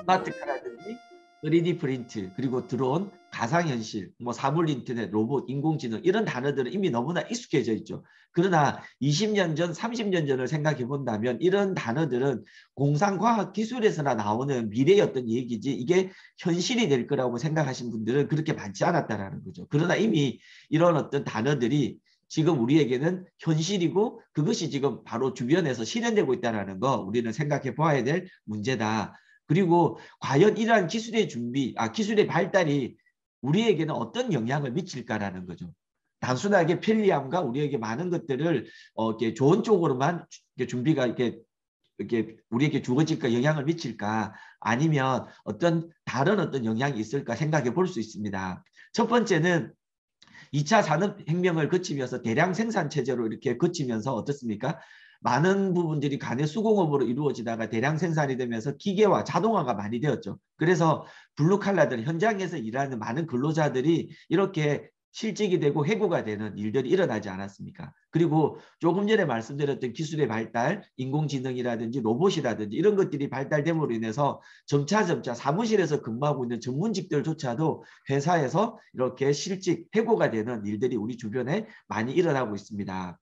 스마트카라든지 3D 프린트, 그리고 드론, 가상현실, 뭐 사물 인터넷, 로봇, 인공지능 이런 단어들은 이미 너무나 익숙해져 있죠. 그러나 20년 전, 30년 전을 생각해 본다면 이런 단어들은 공상과학기술에서나 나오는 미래의 어떤 얘기지 이게 현실이 될 거라고 생각하신 분들은 그렇게 많지 않았다라는 거죠. 그러나 이미 이런 어떤 단어들이 지금 우리에게는 현실이고 그것이 지금 바로 주변에서 실현되고 있다는 거 우리는 생각해 봐야 될 문제다. 그리고 과연 이러한 기술의 기술의 발달이 우리에게는 어떤 영향을 미칠까라는 거죠. 단순하게 편리함과 우리에게 많은 것들을 이렇게 좋은 쪽으로만 준비가 이렇게 우리에게 주어질까, 영향을 미칠까, 아니면 다른 어떤 영향이 있을까 생각해 볼 수 있습니다. 첫 번째는 2차 산업혁명을 거치면서 대량 생산 체제로 이렇게 거치면서 어떻습니까? 많은 부분들이 간의 수공업으로 이루어지다가 대량 생산이 되면서 기계화, 자동화가 많이 되었죠. 그래서 블루칼라들, 현장에서 일하는 많은 근로자들이 이렇게 실직이 되고 해고가 되는 일들이 일어나지 않았습니까? 그리고 조금 전에 말씀드렸던 기술의 발달, 인공지능이라든지 로봇이라든지 이런 것들이 발달됨으로 인해서 점차 사무실에서 근무하고 있는 전문직들조차도 회사에서 이렇게 실직, 해고가 되는 일들이 우리 주변에 많이 일어나고 있습니다.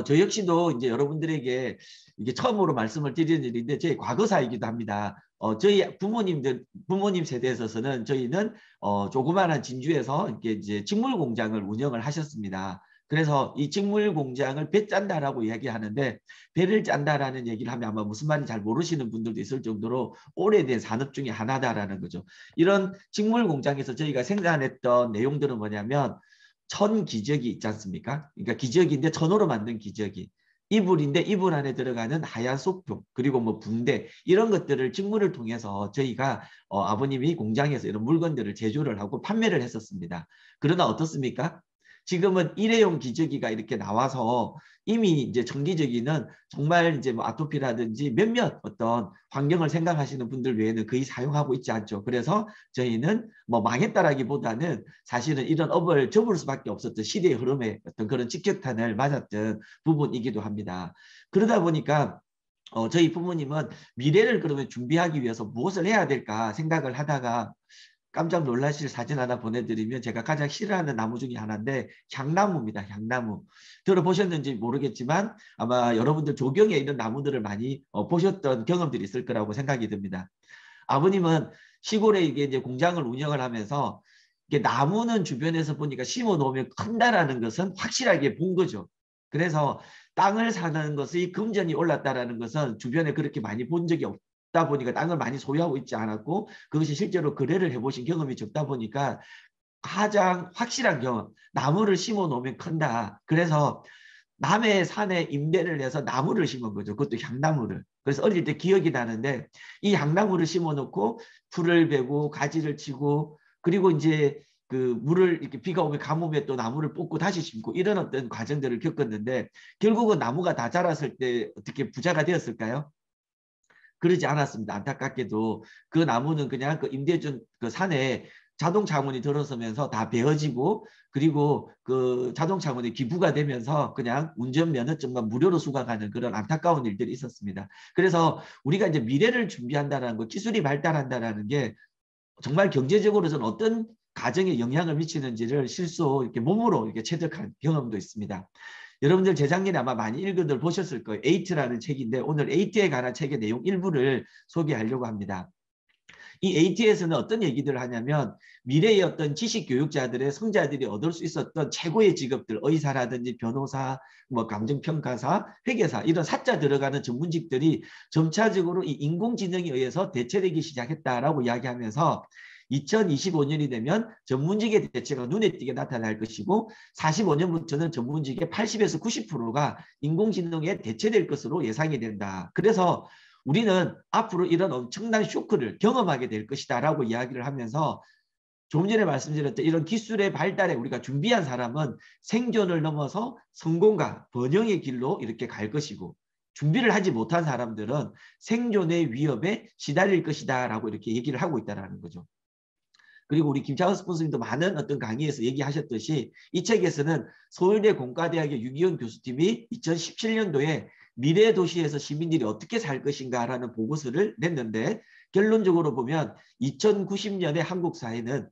저 역시도 이제 여러분들에게 이게 처음으로 말씀을 드리는 일인데 저희 과거사이기도 합니다. 저희 부모님 세대에 있어서는 저희는 조그마한 진주에서 이렇게 이제 직물 공장을 운영을 하셨습니다. 그래서 이 직물 공장을 배 짠다라고 이야기하는데 배를 짠다라는 얘기를 하면 아마 무슨 말인지 잘 모르시는 분들도 있을 정도로 오래된 산업 중에 하나다라는 거죠. 이런 직물 공장에서 저희가 생산했던 내용들은 뭐냐면 천기저귀 있지 않습니까? 그러니까 기저귀인데 천으로 만든 기저귀. 이불인데 이불 안에 들어가는 하얀 소품, 그리고 뭐 붕대 이런 것들을 직물을 통해서 저희가 아버님이 공장에서 이런 물건들을 제조를 하고 판매를 했었습니다. 그러나 어떻습니까? 지금은 일회용 기저귀가 이렇게 나와서 이미 이제 전기저귀는 정말 이제 뭐 아토피라든지 몇몇 어떤 환경을 생각하시는 분들 외에는 거의 사용하고 있지 않죠. 그래서 저희는 뭐 망했다라기보다는 사실은 이런 업을 접을 수밖에 없었던 시대의 흐름에 어떤 그런 직격탄을 맞았던 부분이기도 합니다. 그러다 보니까 저희 부모님은 미래를 그러면 준비하기 위해서 무엇을 해야 될까 생각을 하다가 깜짝 놀라실 사진 하나 보내드리면 제가 가장 싫어하는 나무 중에 하나인데 향나무입니다. 향나무. 들어보셨는지 모르겠지만 아마 여러분들 조경에 있는 나무들을 많이 보셨던 경험들이 있을 거라고 생각이 듭니다. 아버님은 시골에 이제 공장을 운영을 하면서 이게 나무는 주변에서 보니까 심어 놓으면 큰다라는 것은 확실하게 본 거죠. 그래서 땅을 사는 것이 금전이 올랐다라는 것은 주변에 그렇게 많이 본 적이 없다 보니까 땅을 많이 소유하고 있지 않았고 그것이 실제로 거래를 해보신 경험이 적다 보니까 가장 확실한 경험, 나무를 심어 놓으면 큰다. 그래서 남의 산에 임대를 해서 나무를 심은 거죠. 그것도 향나무를. 그래서 어릴 때 기억이 나는데 이 향나무를 심어 놓고 풀을 베고 가지를 치고 그리고 이제 그 물을 이렇게 비가 오면 가뭄에 또 나무를 뽑고 다시 심고 이런 어떤 과정들을 겪었는데 결국은 나무가 다 자랐을 때 어떻게 부자가 되었을까요? 그러지 않았습니다. 안타깝게도 그 나무는 그냥 그 임대준 그 산에 자동 차문이 들어서면서 다 베어지고 그리고 그 자동 차문이 기부가 되면서 그냥 운전면허증만 무료로 수강하는 그런 안타까운 일들이 있었습니다. 그래서 우리가 이제 미래를 준비한다는 거, 기술이 발달한다는 게 정말 경제적으로는 어떤 가정에 영향을 미치는지를 실수 이렇게 몸으로 이렇게 체득한 경험도 있습니다. 여러분들 재작년에 아마 많이 읽어들 보셨을 거예요. 에이트라는 책인데 오늘 에이트에 관한 책의 내용 일부를 소개하려고 합니다. 이 AT에서는 어떤 얘기들을 하냐면 미래의 어떤 지식 교육자들의 성자들이 얻을 수 있었던 최고의 직업들, 의사라든지 변호사, 뭐 감정평가사, 회계사 이런 사자 들어가는 전문직들이 점차적으로 이 인공지능에 의해서 대체되기 시작했다라고 이야기하면서 2025년이 되면 전문직의 대체가 눈에 띄게 나타날 것이고 45년부터는 전문직의 80에서 90%가 인공지능에 대체될 것으로 예상이 된다. 그래서 우리는 앞으로 이런 엄청난 쇼크를 경험하게 될 것이다 라고 이야기를 하면서 조금 전에 말씀드렸던 이런 기술의 발달에 우리가 준비한 사람은 생존을 넘어서 성공과 번영의 길로 이렇게 갈 것이고 준비를 하지 못한 사람들은 생존의 위협에 시달릴 것이다 라고 이렇게 얘기를 하고 있다는 거죠. 그리고 우리 김창원 스폰서님도 많은 어떤 강의에서 얘기하셨듯이 이 책에서는 서울대 공과대학의 유기현 교수팀이 2017년도에 미래 도시에서 시민들이 어떻게 살 것인가라는 보고서를 냈는데 결론적으로 보면 2090년에 한국 사회는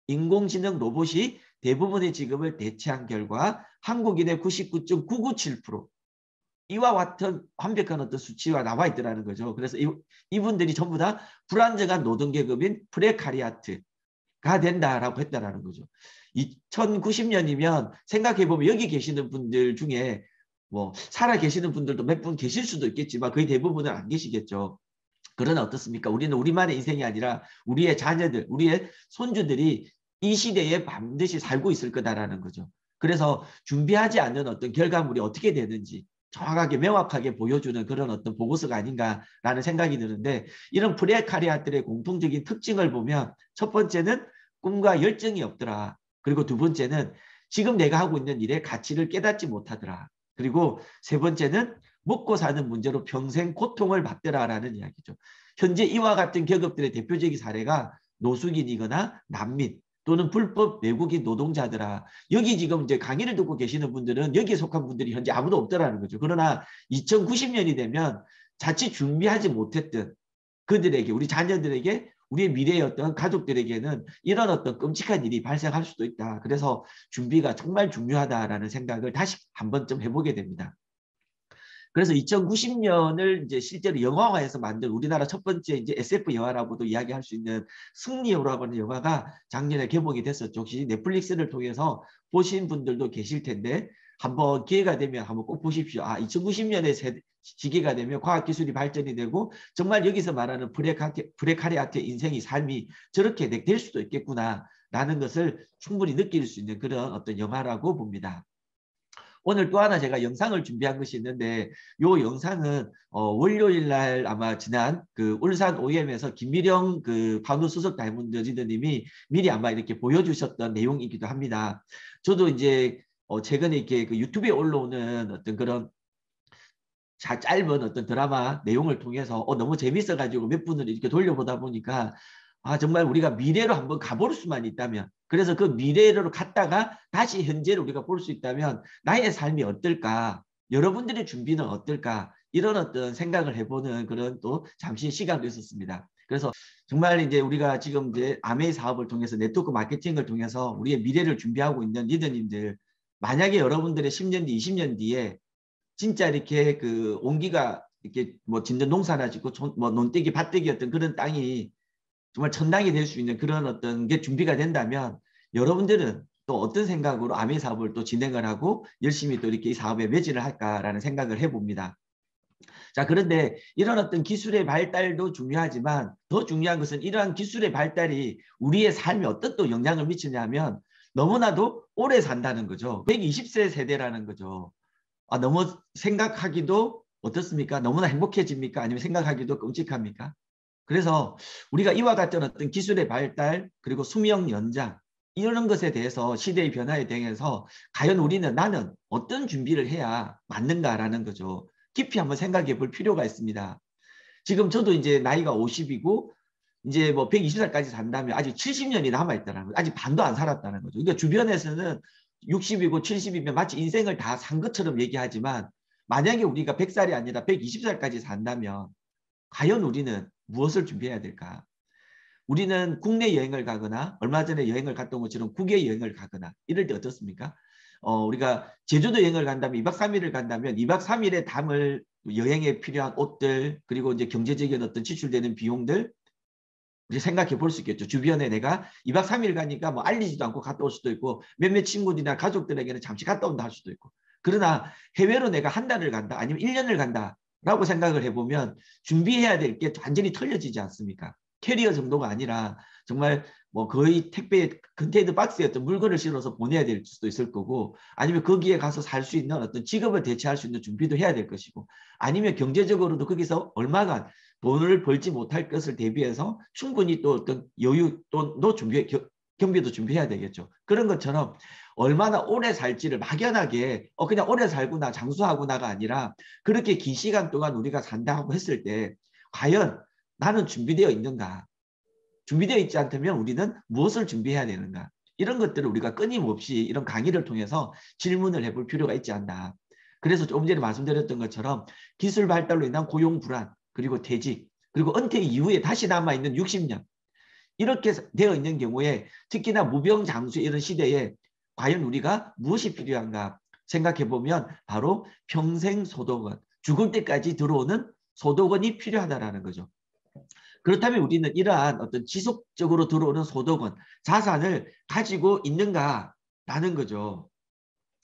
인공지능 로봇이 대부분의 직업을 대체한 결과 한국인의 99.997% 이와 같은 완벽한 어떤 수치가 나와 있더라는 거죠. 그래서 이분들이 전부 다 불안정한 노동계급인 프레카리아트가 된다라고 했다라는 거죠. 2090년이면 생각해보면 여기 계시는 분들 중에 뭐 살아 계시는 분들도 몇 분 계실 수도 있겠지만 거의 대부분은 안 계시겠죠. 그러나 어떻습니까? 우리는 우리만의 인생이 아니라 우리의 자녀들, 우리의 손주들이 이 시대에 반드시 살고 있을 거다라는 거죠. 그래서 준비하지 않는 어떤 결과물이 어떻게 되는지 정확하게 명확하게 보여주는 그런 어떤 보고서가 아닌가라는 생각이 드는데 이런 프레카리아들의 공통적인 특징을 보면 첫 번째는 꿈과 열정이 없더라. 그리고 두 번째는 지금 내가 하고 있는 일의 가치를 깨닫지 못하더라. 그리고 세 번째는 먹고 사는 문제로 평생 고통을 받더라라는 이야기죠. 현재 이와 같은 계급들의 대표적인 사례가 노숙인이거나 난민 또는 불법 외국인 노동자들아. 여기 지금 이제 강의를 듣고 계시는 분들은 여기에 속한 분들이 현재 아무도 없더라는 거죠. 그러나 2090년이 되면 자칫 준비하지 못했던 그들에게, 우리 자녀들에게, 우리의 미래의 어떤 가족들에게는 이런 어떤 끔찍한 일이 발생할 수도 있다. 그래서 준비가 정말 중요하다라는 생각을 다시 한 번쯤 해보게 됩니다. 그래서 2090년을 이제 실제로 영화화해서 만든 우리나라 첫 번째 이제 SF 영화라고도 이야기할 수 있는 승리호라고 하는 영화가 작년에 개봉이 됐었죠. 혹시 넷플릭스를 통해서 보신 분들도 계실 텐데 한번 기회가 되면 한번 꼭 보십시오. 2090년에 시기가 되면 과학기술이 발전이 되고 정말 여기서 말하는 프레카리아트의 인생이 삶이 저렇게 될 수도 있겠구나라는 것을 충분히 느낄 수 있는 그런 어떤 영화라고 봅니다. 오늘 또 하나 제가 영상을 준비한 것이 있는데 이 영상은 월요일 날 아마 지난 그 울산 OEM에서 김미령 그 파운드 수석 다이몬드 리더님이 미리 아마 이렇게 보여주셨던 내용이기도 합니다. 저도 이제 최근에 이렇게 그 유튜브에 올라오는 어떤 그런 짧은 어떤 드라마 내용을 통해서 너무 재밌어가지고 몇 분을 이렇게 돌려보다 보니까 정말 우리가 미래로 한번 가볼 수만 있다면, 그래서 그 미래로 갔다가 다시 현재를 우리가 볼 수 있다면 나의 삶이 어떨까, 여러분들의 준비는 어떨까, 이런 어떤 생각을 해보는 그런 또 잠시 시간도 있었습니다. 그래서 정말 이제 우리가 지금 이제 아메이 사업을 통해서 네트워크 마케팅을 통해서 우리의 미래를 준비하고 있는 리더님들, 만약에 여러분들의 10년 뒤, 20년 뒤에 진짜 이렇게 그 온기가 이렇게 뭐 짓는 농사나 짓고 뭐 논떼기 밭떼기였던 그런 땅이 정말 천당이 될 수 있는 그런 어떤 게 준비가 된다면 여러분들은 또 어떤 생각으로 아메 사업을 또 진행을 하고 열심히 또 이렇게 이 사업에 매진을 할까라는 생각을 해봅니다. 자, 그런데 이런 어떤 기술의 발달도 중요하지만 더 중요한 것은 이러한 기술의 발달이 우리의 삶에 어떤 또 영향을 미치냐면 너무나도 오래 산다는 거죠. 120세 세대라는 거죠. 너무 생각하기도 어떻습니까? 너무나 행복해집니까? 아니면 생각하기도 끔찍합니까? 그래서 우리가 이와 같은 어떤 기술의 발달 그리고 수명 연장 이런 것에 대해서 시대의 변화에 대해서 과연 나는 어떤 준비를 해야 맞는가라는 거죠. 깊이 한번 생각해 볼 필요가 있습니다. 지금 저도 이제 나이가 50이고 이제 뭐 120살까지 산다면 아직 70년이 남아있다는 거죠. 아직 반도 안 살았다는 거죠. 그러니까 주변에서는 60이고 70이면 마치 인생을 다 산 것처럼 얘기하지만 만약에 우리가 100살이 아니라 120살까지 산다면 과연 우리는 무엇을 준비해야 될까? 우리는 국내 여행을 가거나 얼마 전에 여행을 갔던 것처럼 국외 여행을 가거나 이럴 때 어떻습니까? 우리가 제주도 여행을 간다면 2박 3일을 간다면 2박 3일에 담을 여행에 필요한 옷들 그리고 이제 경제적인 어떤 지출되는 비용들 우리 생각해 볼 수 있겠죠. 주변에 내가 2박 3일 가니까 뭐 알리지도 않고 갔다 올 수도 있고 몇몇 친구들이나 가족들에게는 잠시 갔다 온다 할 수도 있고 그러나 해외로 내가 한 달을 간다 아니면 1년을 간다 라고 생각을 해보면 준비해야 될 게 완전히 털려지지 않습니까? 캐리어 정도가 아니라 정말 뭐 거의 택배 컨테이너 박스에 어떤 물건을 실어서 보내야 될 수도 있을 거고 아니면 거기에 가서 살 수 있는 어떤 직업을 대체할 수 있는 준비도 해야 될 것이고 아니면 경제적으로도 거기서 얼마간 돈을 벌지 못할 것을 대비해서 충분히 또 어떤 여유 또 경비도 준비해야 되겠죠. 그런 것처럼 얼마나 오래 살지를 막연하게 그냥 오래 살구나 장수하구나가 아니라 그렇게 긴 시간 동안 우리가 산다고 했을 때 과연 나는 준비되어 있는가? 준비되어 있지 않다면 우리는 무엇을 준비해야 되는가? 이런 것들을 우리가 끊임없이 이런 강의를 통해서 질문을 해볼 필요가 있지 않나. 그래서 조금 전에 말씀드렸던 것처럼 기술 발달로 인한 고용 불안 그리고 퇴직 그리고 은퇴 이후에 다시 남아있는 60년. 이렇게 되어 있는 경우에 특히나 무병장수 이런 시대에 과연 우리가 무엇이 필요한가 생각해 보면 바로 평생 소득원, 죽을 때까지 들어오는 소득원이 필요하다라는 거죠. 그렇다면 우리는 이러한 어떤 지속적으로 들어오는 소득원, 자산을 가지고 있는가라는 거죠.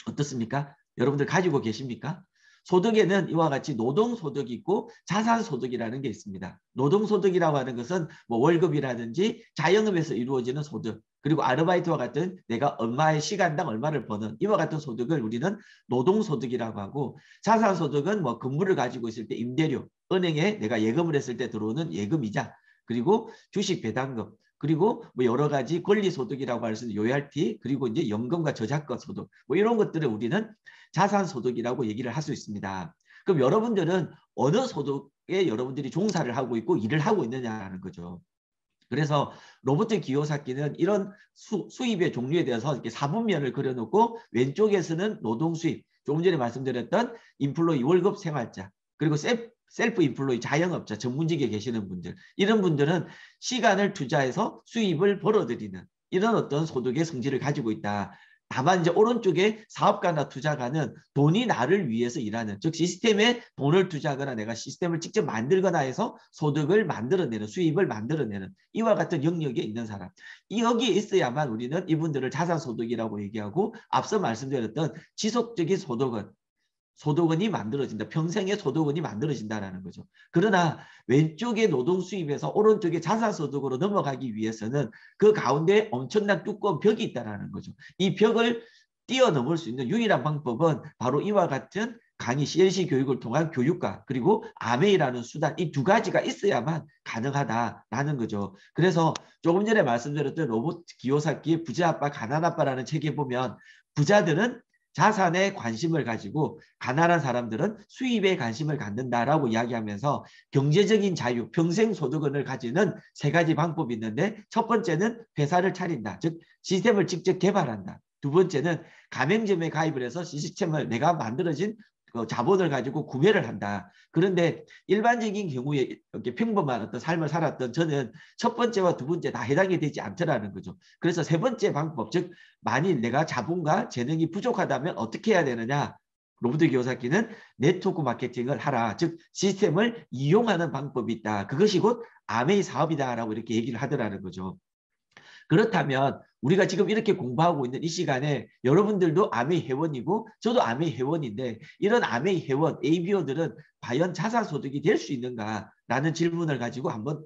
어떻습니까? 여러분들 가지고 계십니까? 소득에는 이와 같이 노동소득이 있고 자산소득이라는 게 있습니다. 노동소득이라고 하는 것은 뭐 월급이라든지 자영업에서 이루어지는 소득, 그리고 아르바이트와 같은 내가 얼마의 시간당 얼마를 버는 이와 같은 소득을 우리는 노동소득이라고 하고, 자산소득은 뭐 건물을 가지고 있을 때 임대료, 은행에 내가 예금을 했을 때 들어오는 예금이자, 그리고 주식 배당금, 그리고 뭐 여러 가지 권리소득이라고 할 수 있는 로열티, 그리고 이제 연금과 저작권 소득, 뭐 이런 것들을 우리는 자산소득이라고 얘기를 할 수 있습니다. 그럼 여러분들은 어느 소득에 여러분들이 종사를 하고 있고 일을 하고 있느냐라는 거죠. 그래서 로버트 기요사키는 이런 수입의 종류에 대해서 이렇게 사분면을 그려놓고, 왼쪽에서는 노동 수입, 조금 전에 말씀드렸던 인플로이 월급 생활자, 그리고 셀프 인플로이 자영업자, 전문직에 계시는 분들, 이런 분들은 시간을 투자해서 수입을 벌어들이는 이런 어떤 소득의 성질을 가지고 있다. 다만 이제 오른쪽에 사업가나 투자가는 돈이 나를 위해서 일하는, 즉 시스템에 돈을 투자하거나 내가 시스템을 직접 만들거나 해서 소득을 만들어내는, 수입을 만들어내는 이와 같은 영역에 있는 사람, 여기에 있어야만 우리는 이분들을 자산소득이라고 얘기하고, 앞서 말씀드렸던 지속적인 소득원이 만들어진다. 평생의 소득원이 만들어진다는 거죠. 그러나 왼쪽의 노동 수입에서 오른쪽의 자산소득으로 넘어가기 위해서는 그 가운데 엄청난 두꺼운 벽이 있다는 거죠. 이 벽을 뛰어넘을 수 있는 유일한 방법은 바로 이와 같은 강의 CLC 교육을 통한 교육과, 그리고 아메이라는 수단, 이 두 가지가 있어야만 가능하다라는 거죠. 그래서 조금 전에 말씀드렸던 로버트 기요사키의 부자 아빠 가난 아빠라는 책에 보면, 부자들은 자산에 관심을 가지고 가난한 사람들은 수입에 관심을 갖는다라고 이야기하면서, 경제적인 자유, 평생 소득원을 가지는 세 가지 방법이 있는데, 첫 번째는 회사를 차린다. 즉 시스템을 직접 개발한다. 두 번째는 가맹점에 가입을 해서 시스템을 내가 만들어진 자본을 가지고 구매를 한다. 그런데 일반적인 경우에 이렇게 평범한 어떤 삶을 살았던 저는 첫 번째와 두 번째 다 해당이 되지 않더라는 거죠. 그래서 세 번째 방법, 즉 만일 내가 자본과 재능이 부족하다면 어떻게 해야 되느냐? 로버트 기요사키는 네트워크 마케팅을 하라. 즉 시스템을 이용하는 방법이 있다. 그것이 곧 아메이 사업이다라고 이렇게 얘기를 하더라는 거죠. 그렇다면 우리가 지금 이렇게 공부하고 있는 이 시간에 여러분들도 아메이 회원이고 저도 아메이 회원인데, 이런 아메이 회원 ABO들은 과연 자산소득이 될 수 있는가라는 질문을 가지고 한번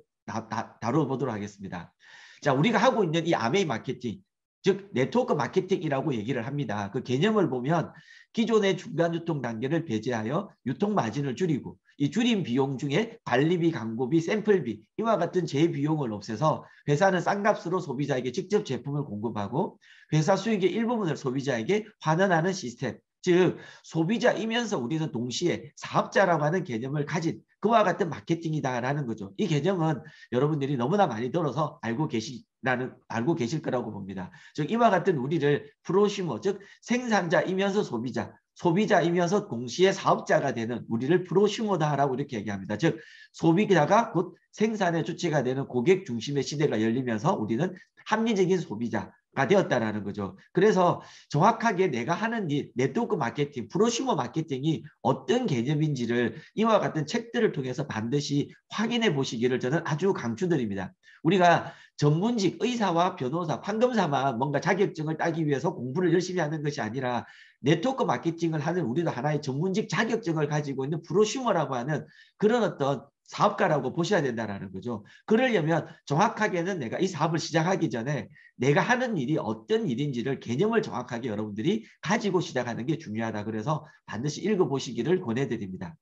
다뤄보도록 하겠습니다. 자, 우리가 하고 있는 이 아메이 마케팅, 즉 네트워크 마케팅이라고 얘기를 합니다. 그 개념을 보면 기존의 중간 유통 단계를 배제하여 유통 마진을 줄이고, 이 줄인 비용 중에 관리비, 광고비, 샘플비 이와 같은 재비용을 없애서 회사는 싼 값으로 소비자에게 직접 제품을 공급하고 회사 수익의 일부분을 소비자에게 환원하는 시스템, 즉 소비자이면서 우리는 동시에 사업자라고 하는 개념을 가진 그와 같은 마케팅이다라는 거죠. 이 개념은 여러분들이 너무나 많이 들어서 알고 계실 거라고 봅니다. 즉 이와 같은 우리를 프로슈머, 즉 생산자이면서 소비자이면서 동시에 사업자가 되는 우리를 프로슈머다라고 이렇게 얘기합니다. 즉 소비자가 곧 생산의 주체가 되는 고객 중심의 시대가 열리면서 우리는 합리적인 소비자가 되었다라는 거죠. 그래서 정확하게 내가 하는 일, 네트워크 마케팅, 프로슈머 마케팅이 어떤 개념인지를 이와 같은 책들을 통해서 반드시 확인해 보시기를 저는 아주 강추드립니다. 우리가 전문직 의사와 변호사, 판검사만 뭔가 자격증을 따기 위해서 공부를 열심히 하는 것이 아니라, 네트워크 마케팅을 하는 우리도 하나의 전문직 자격증을 가지고 있는 프로슈머라고 하는 그런 어떤 사업가라고 보셔야 된다는 거죠. 그러려면 정확하게는 내가 이 사업을 시작하기 전에 내가 하는 일이 어떤 일인지를 개념을 정확하게 여러분들이 가지고 시작하는 게 중요하다. 그래서 반드시 읽어보시기를 권해드립니다.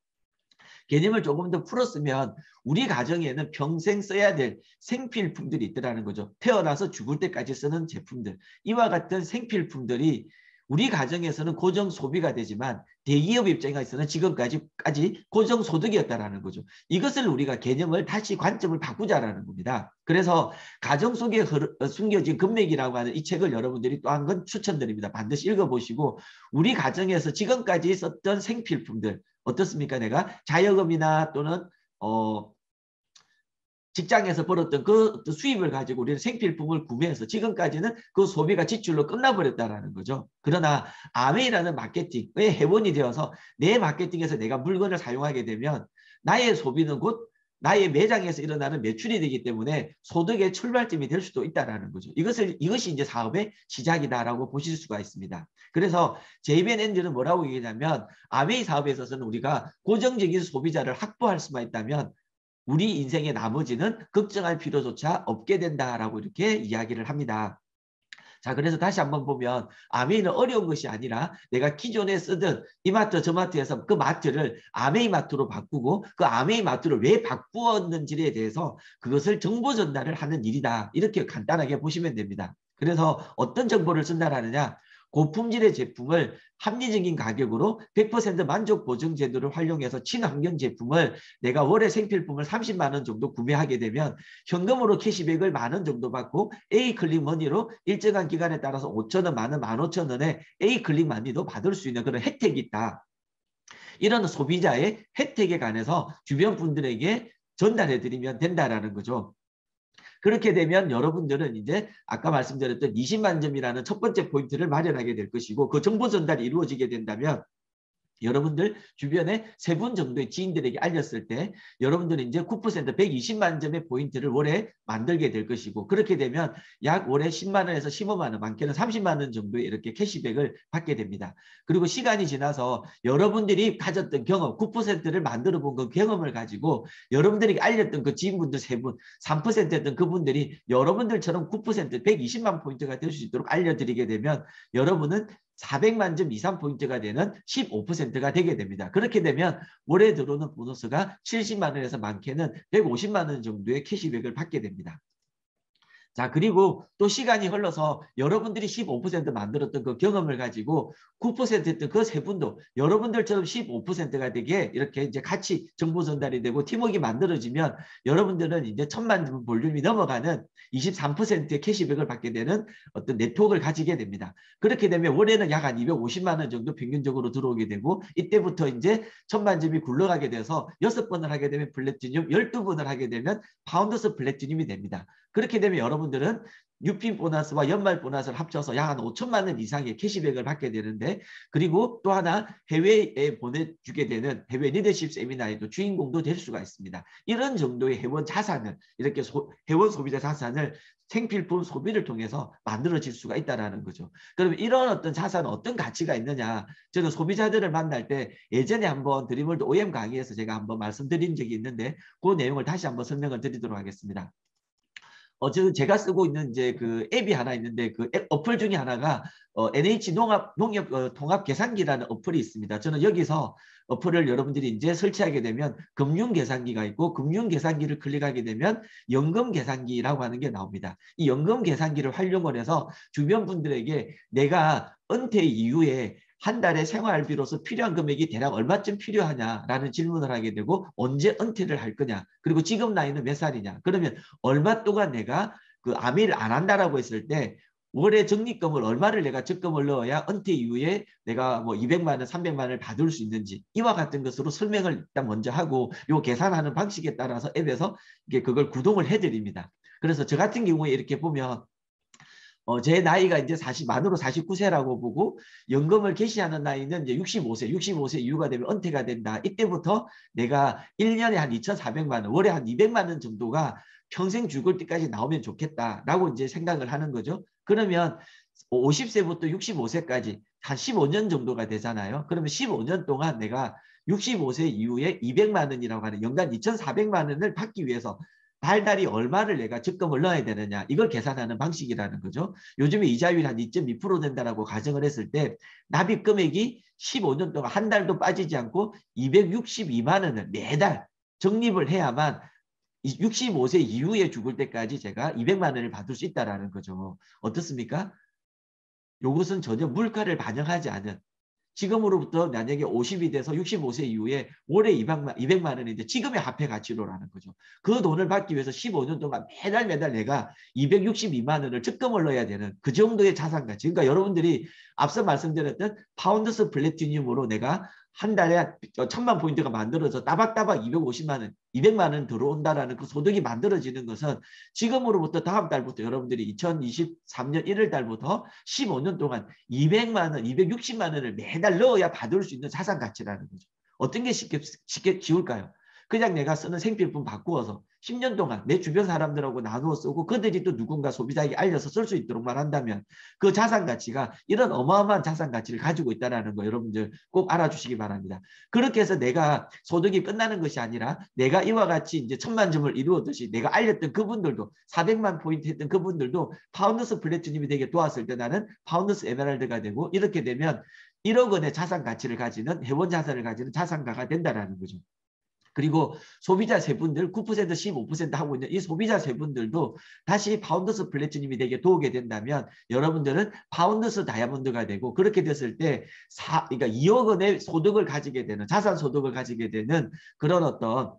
개념을 조금 더 풀었으면 우리 가정에는 평생 써야 될 생필품들이 있더라는 거죠. 태어나서 죽을 때까지 쓰는 제품들, 이와 같은 생필품들이 우리 가정에서는 고정 소비가 되지만 대기업 입장에서는 지금까지 고정 소득이었다라는 거죠. 이것을 우리가 개념을 다시 관점을 바꾸자라는 겁니다. 그래서 가정 속에 숨겨진 금맥이라고 하는 이 책을 여러분들이 또 한 건 추천드립니다. 반드시 읽어보시고 우리 가정에서 지금까지 썼던 생필품들 어떻습니까? 내가 자영업이나 또는 직장에서 벌었던 그 수입을 가지고 우리는 생필품을 구매해서 지금까지는 그 소비가 지출로 끝나버렸다라는 거죠. 그러나 아메이라는 마케팅의 회원이 되어서 내 마케팅에서 내가 물건을 사용하게 되면 나의 소비는 곧 나의 매장에서 일어나는 매출이 되기 때문에 소득의 출발점이 될 수도 있다는 거죠. 이것이 이제 사업의 시작이다라고 보실 수가 있습니다. 그래서 JBNNG는 뭐라고 얘기하냐면 아메이 사업에 있어서는 우리가 고정적인 소비자를 확보할 수만 있다면 우리 인생의 나머지는 걱정할 필요조차 없게 된다라고 이렇게 이야기를 합니다. 자, 그래서 다시 한번 보면 아메이는 어려운 것이 아니라 내가 기존에 쓰던 이마트 저마트에서 그 마트를 아메이 마트로 바꾸고 그 아메이 마트를 왜 바꾸었는지에 대해서 그것을 정보 전달을 하는 일이다. 이렇게 간단하게 보시면 됩니다. 그래서 어떤 정보를 전달하느냐? 고품질의 제품을 합리적인 가격으로 100% 만족 보증 제도를 활용해서 친환경 제품을 내가 월에 생필품을 30만 원 정도 구매하게 되면 현금으로 캐시백을 10,000원 정도 받고 A클릭 머니로 일정한 기간에 따라서 5,000원, 10,000원, 15,000원에 A클릭 머니도 받을 수 있는 그런 혜택이 있다. 이런 소비자의 혜택에 관해서 주변 분들에게 전달해 드리면 된다라는 거죠. 그렇게 되면 여러분들은 이제 아까 말씀드렸던 20만 점이라는 첫 번째 포인트를 마련하게 될 것이고 그 정보 전달이 이루어지게 된다면 여러분들 주변에 3분 정도의 지인들에게 알렸을 때 여러분들은 이제 9% 120만 점의 포인트를 월에 만들게 될 것이고 그렇게 되면 약 월에 10만 원에서 15만 원, 많게는 30만 원 정도의 이렇게 캐시백을 받게 됩니다. 그리고 시간이 지나서 여러분들이 가졌던 경험 9%를 만들어 본 그 경험을 가지고 여러분들에게 알렸던 그 지인분들 3분, 3%였던 그분들이 여러분들처럼 9% 120만 포인트가 될 수 있도록 알려드리게 되면 여러분은 400만 점 이상 포인트가 되는 15%가 되게 됩니다. 그렇게 되면 올해 들어오는 보너스가 70만 원에서 많게는 150만 원 정도의 캐시백을 받게 됩니다. 자, 그리고 또 시간이 흘러서 여러분들이 15% 만들었던 그 경험을 가지고 9%였던 그 3분도 여러분들처럼 15%가 되게 이렇게 이제 같이 정보 전달이 되고 팀워크가 만들어지면 여러분들은 이제 1,000만 볼륨이 넘어가는 23%의 캐시백을 받게 되는 어떤 네트워크를 가지게 됩니다. 그렇게 되면 올해는 약 한 250만 원 정도 평균적으로 들어오게 되고 이때부터 이제 1,000만 점이 굴러가게 돼서 6번을 하게 되면 플래티늄, 12번을 하게 되면 파운더스 플래티늄이 됩니다. 그렇게 되면 여러분들은 뉴핀 보너스와 연말 보너스를 합쳐서 약 한 5천만 원 이상의 캐시백을 받게 되는데 그리고 또 하나 해외에 보내주게 되는 해외 리더십 세미나에도 주인공도 될 수가 있습니다. 이런 정도의 회원 자산을 이렇게 회원 소비자 자산을 생필품 소비를 통해서 만들어질 수가 있다는 거죠. 그러면 이런 어떤 자산은 어떤 가치가 있느냐. 저는 소비자들을 만날 때 예전에 한번 드림월드 OM 강의에서 제가 한번 말씀드린 적이 있는데 그 내용을 다시 한번 설명을 드리도록 하겠습니다. 지금 제가 쓰고 있는 이제 그 앱이 하나 있는데 그 앱 어플 중에 하나가 NH 농협 통합 계산기라는 어플이 있습니다. 저는 여기서 어플을 여러분들이 이제 설치하게 되면 금융 계산기가 있고 금융 계산기를 클릭하게 되면 연금 계산기라고 하는 게 나옵니다. 이 연금 계산기를 활용을 해서 주변 분들에게 내가 은퇴 이후에 한 달에 생활비로서 필요한 금액이 대략 얼마쯤 필요하냐라는 질문을 하게 되고 언제 은퇴를 할 거냐 그리고 지금 나이는 몇 살이냐 그러면 얼마 동안 내가 그 아미를 안 한다라고 했을 때 월에 적립금을 얼마를 내가 적금을 넣어야 은퇴 이후에 내가 뭐 200만 원, 300만 원을 받을 수 있는지 이와 같은 것으로 설명을 일단 먼저 하고 요 계산하는 방식에 따라서 앱에서 이게 그걸 구동을 해드립니다. 그래서 저 같은 경우에 이렇게 보면 제 나이가 이제 만으로 49세라고 보고 연금을 개시하는 나이는 이제 65세 이후가 되면 은퇴가 된다. 이때부터 내가 1년에 한 2,400만 원, 월에 한 200만 원 정도가 평생 죽을 때까지 나오면 좋겠다라고 이제 생각을 하는 거죠. 그러면 50세부터 65세까지 한 15년 정도가 되잖아요. 그러면 15년 동안 내가 65세 이후에 200만 원이라고 하는 연간 2,400만 원을 받기 위해서 달달이 얼마를 내가 적금을 넣어야 되느냐 이걸 계산하는 방식이라는 거죠. 요즘에 이자율이 한 2.2% 된다라고 가정을 했을 때 납입 금액이 15년 동안 한 달도 빠지지 않고 262만 원을 매달 적립을 해야만 65세 이후에 죽을 때까지 제가 200만 원을 받을 수 있다는 거죠. 어떻습니까? 이것은 전혀 물가를 반영하지 않은 지금으로부터 만약에 50이 돼서 65세 이후에 올해 200만 원인데 지금의 화폐 가치로라는 거죠. 그 돈을 받기 위해서 15년 동안 매달 내가 262만 원을 적금을 넣어야 되는 그 정도의 자산 가치. 그러니까 여러분들이 앞서 말씀드렸던 파운더스 플래티늄으로 내가 한 달에 1000만 포인트가 만들어져 따박따박 250만 원, 200만 원 들어온다라는 그 소득이 만들어지는 것은 지금으로부터 다음 달부터 여러분들이 2023년 1월 달부터 15년 동안 200만 원, 260만 원을 매달 넣어야 받을 수 있는 자산 가치라는 거죠. 어떤 게 쉽게 쉬울까요? 그냥 내가 쓰는 생필품 바꾸어서 10년 동안 내 주변 사람들하고 나누어 쓰고 그들이 또 누군가 소비자에게 알려서 쓸 수 있도록만 한다면 그 자산 가치가 이런 어마어마한 자산 가치를 가지고 있다는 거 여러분들 꼭 알아주시기 바랍니다. 그렇게 해서 내가 소득이 끝나는 것이 아니라 내가 이와 같이 이제 1000만 점을 이루었듯이 내가 알렸던 그분들도 400만 포인트 했던 그분들도 파운더스 플래티넘이 되게 도왔을 때 나는 파운더스 에메랄드가 되고 이렇게 되면 1억 원의 자산 가치를 가지는 회원 자산을 가지는 자산가가 된다는 거죠. 그리고 소비자 세분들 9% 15% 하고 있는 이 소비자 세분들도 다시 파운더스 플래티넘이 되게 도우게 된다면 여러분들은 파운더스 다이아몬드가 되고 그렇게 됐을 때 그러니까 2억 원의 소득을 가지게 되는 자산 소득을 가지게 되는 그런 어떤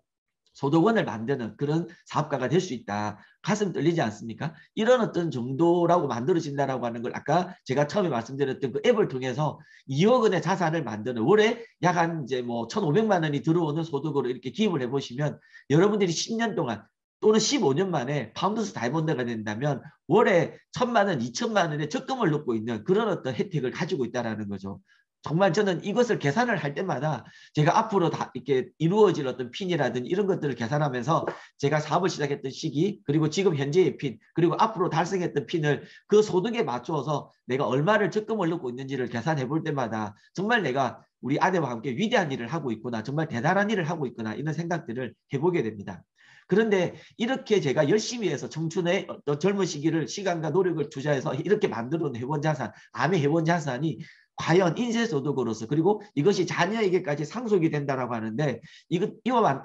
소득원을 만드는 그런 사업가가 될 수 있다. 가슴 떨리지 않습니까? 이런 어떤 정도라고 만들어진다라고 하는 걸 아까 제가 처음에 말씀드렸던 그 앱을 통해서 2억 원의 자산을 만드는 월에 약 한 이제 뭐 1,500만 원이 들어오는 소득으로 이렇게 기입을 해보시면 여러분들이 10년 동안 또는 15년 만에 파운더스 다이아몬드가 된다면 월에 1,000만 원, 2,000만 원의 적금을 넣고 있는 그런 어떤 혜택을 가지고 있다는 거죠. 정말 저는 이것을 계산을 할 때마다 제가 앞으로 다 이렇게 이루어질 어떤 핀이라든지 이런 것들을 계산하면서 제가 사업을 시작했던 시기 그리고 지금 현재의 핀 그리고 앞으로 달성했던 핀을 그 소득에 맞추어서 내가 얼마를 적금을 넣고 있는지를 계산해 볼 때마다 정말 내가 우리 아내와 함께 위대한 일을 하고 있구나 정말 대단한 일을 하고 있구나 이런 생각들을 해보게 됩니다. 그런데 이렇게 제가 열심히 해서 청춘의 젊은 시기를 시간과 노력을 투자해서 이렇게 만들어 놓은 회원자산 암의 회원자산이 과연 인세소득으로서 그리고 이것이 자녀에게까지 상속이 된다라고 하는데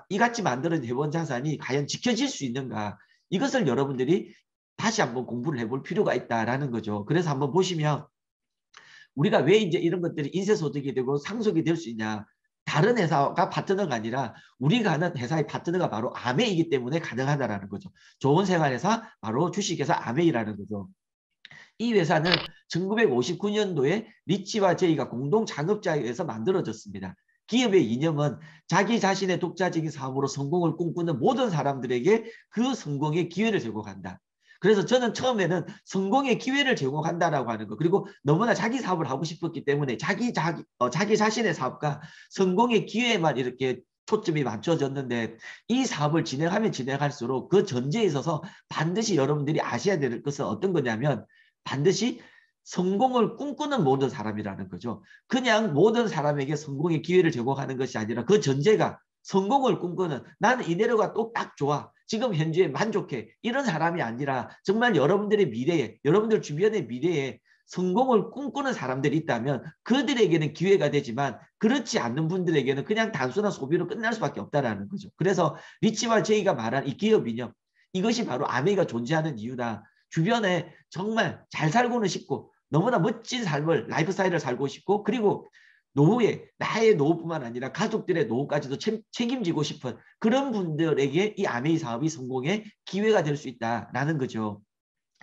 이같이 만드는 회원자산이 과연 지켜질 수 있는가 이것을 여러분들이 다시 한번 공부를 해볼 필요가 있다라는 거죠. 그래서 한번 보시면 우리가 왜 이제 이런 것들이 인세소득이 되고 상속이 될 수 있냐 다른 회사가 파트너가 아니라 우리가 하는 회사의 파트너가 바로 아메이기 때문에 가능하다라는 거죠. 좋은 생활회사 바로 주식회사 아메이라는 거죠. 이 회사는 1959년도에 리치와 제이가 공동 창업자에 의해서 만들어졌습니다. 기업의 이념은 자기 자신의 독자적인 사업으로 성공을 꿈꾸는 모든 사람들에게 그 성공의 기회를 제공한다. 그래서 저는 처음에는 성공의 기회를 제공한다라고 하는 거 그리고 너무나 자기 사업을 하고 싶었기 때문에 자기 자신의 사업과 성공의 기회에만 이렇게 초점이 맞춰졌는데 이 사업을 진행하면 진행할수록 그 전제에 있어서 반드시 여러분들이 아셔야 될 것은 어떤 거냐면 반드시 성공을 꿈꾸는 모든 사람이라는 거죠. 그냥 모든 사람에게 성공의 기회를 제공하는 것이 아니라 그 전제가 성공을 꿈꾸는 나는 이대로가 또 딱 좋아. 지금 현재에 만족해. 이런 사람이 아니라 정말 여러분들의 미래에 여러분들 주변의 미래에 성공을 꿈꾸는 사람들이 있다면 그들에게는 기회가 되지만 그렇지 않는 분들에게는 그냥 단순한 소비로 끝날 수밖에 없다는 거죠. 그래서 리치와 제이가 말한 이 기업 이념 이것이 바로 아메이가 존재하는 이유다. 주변에 정말 잘 살고는 싶고 너무나 멋진 삶을 라이프 스타일을 살고 싶고 그리고 노후에 나의 노후뿐만 아니라 가족들의 노후까지도 책임지고 싶은 그런 분들에게 이 아메이 사업이 성공의 기회가 될 수 있다라는 거죠.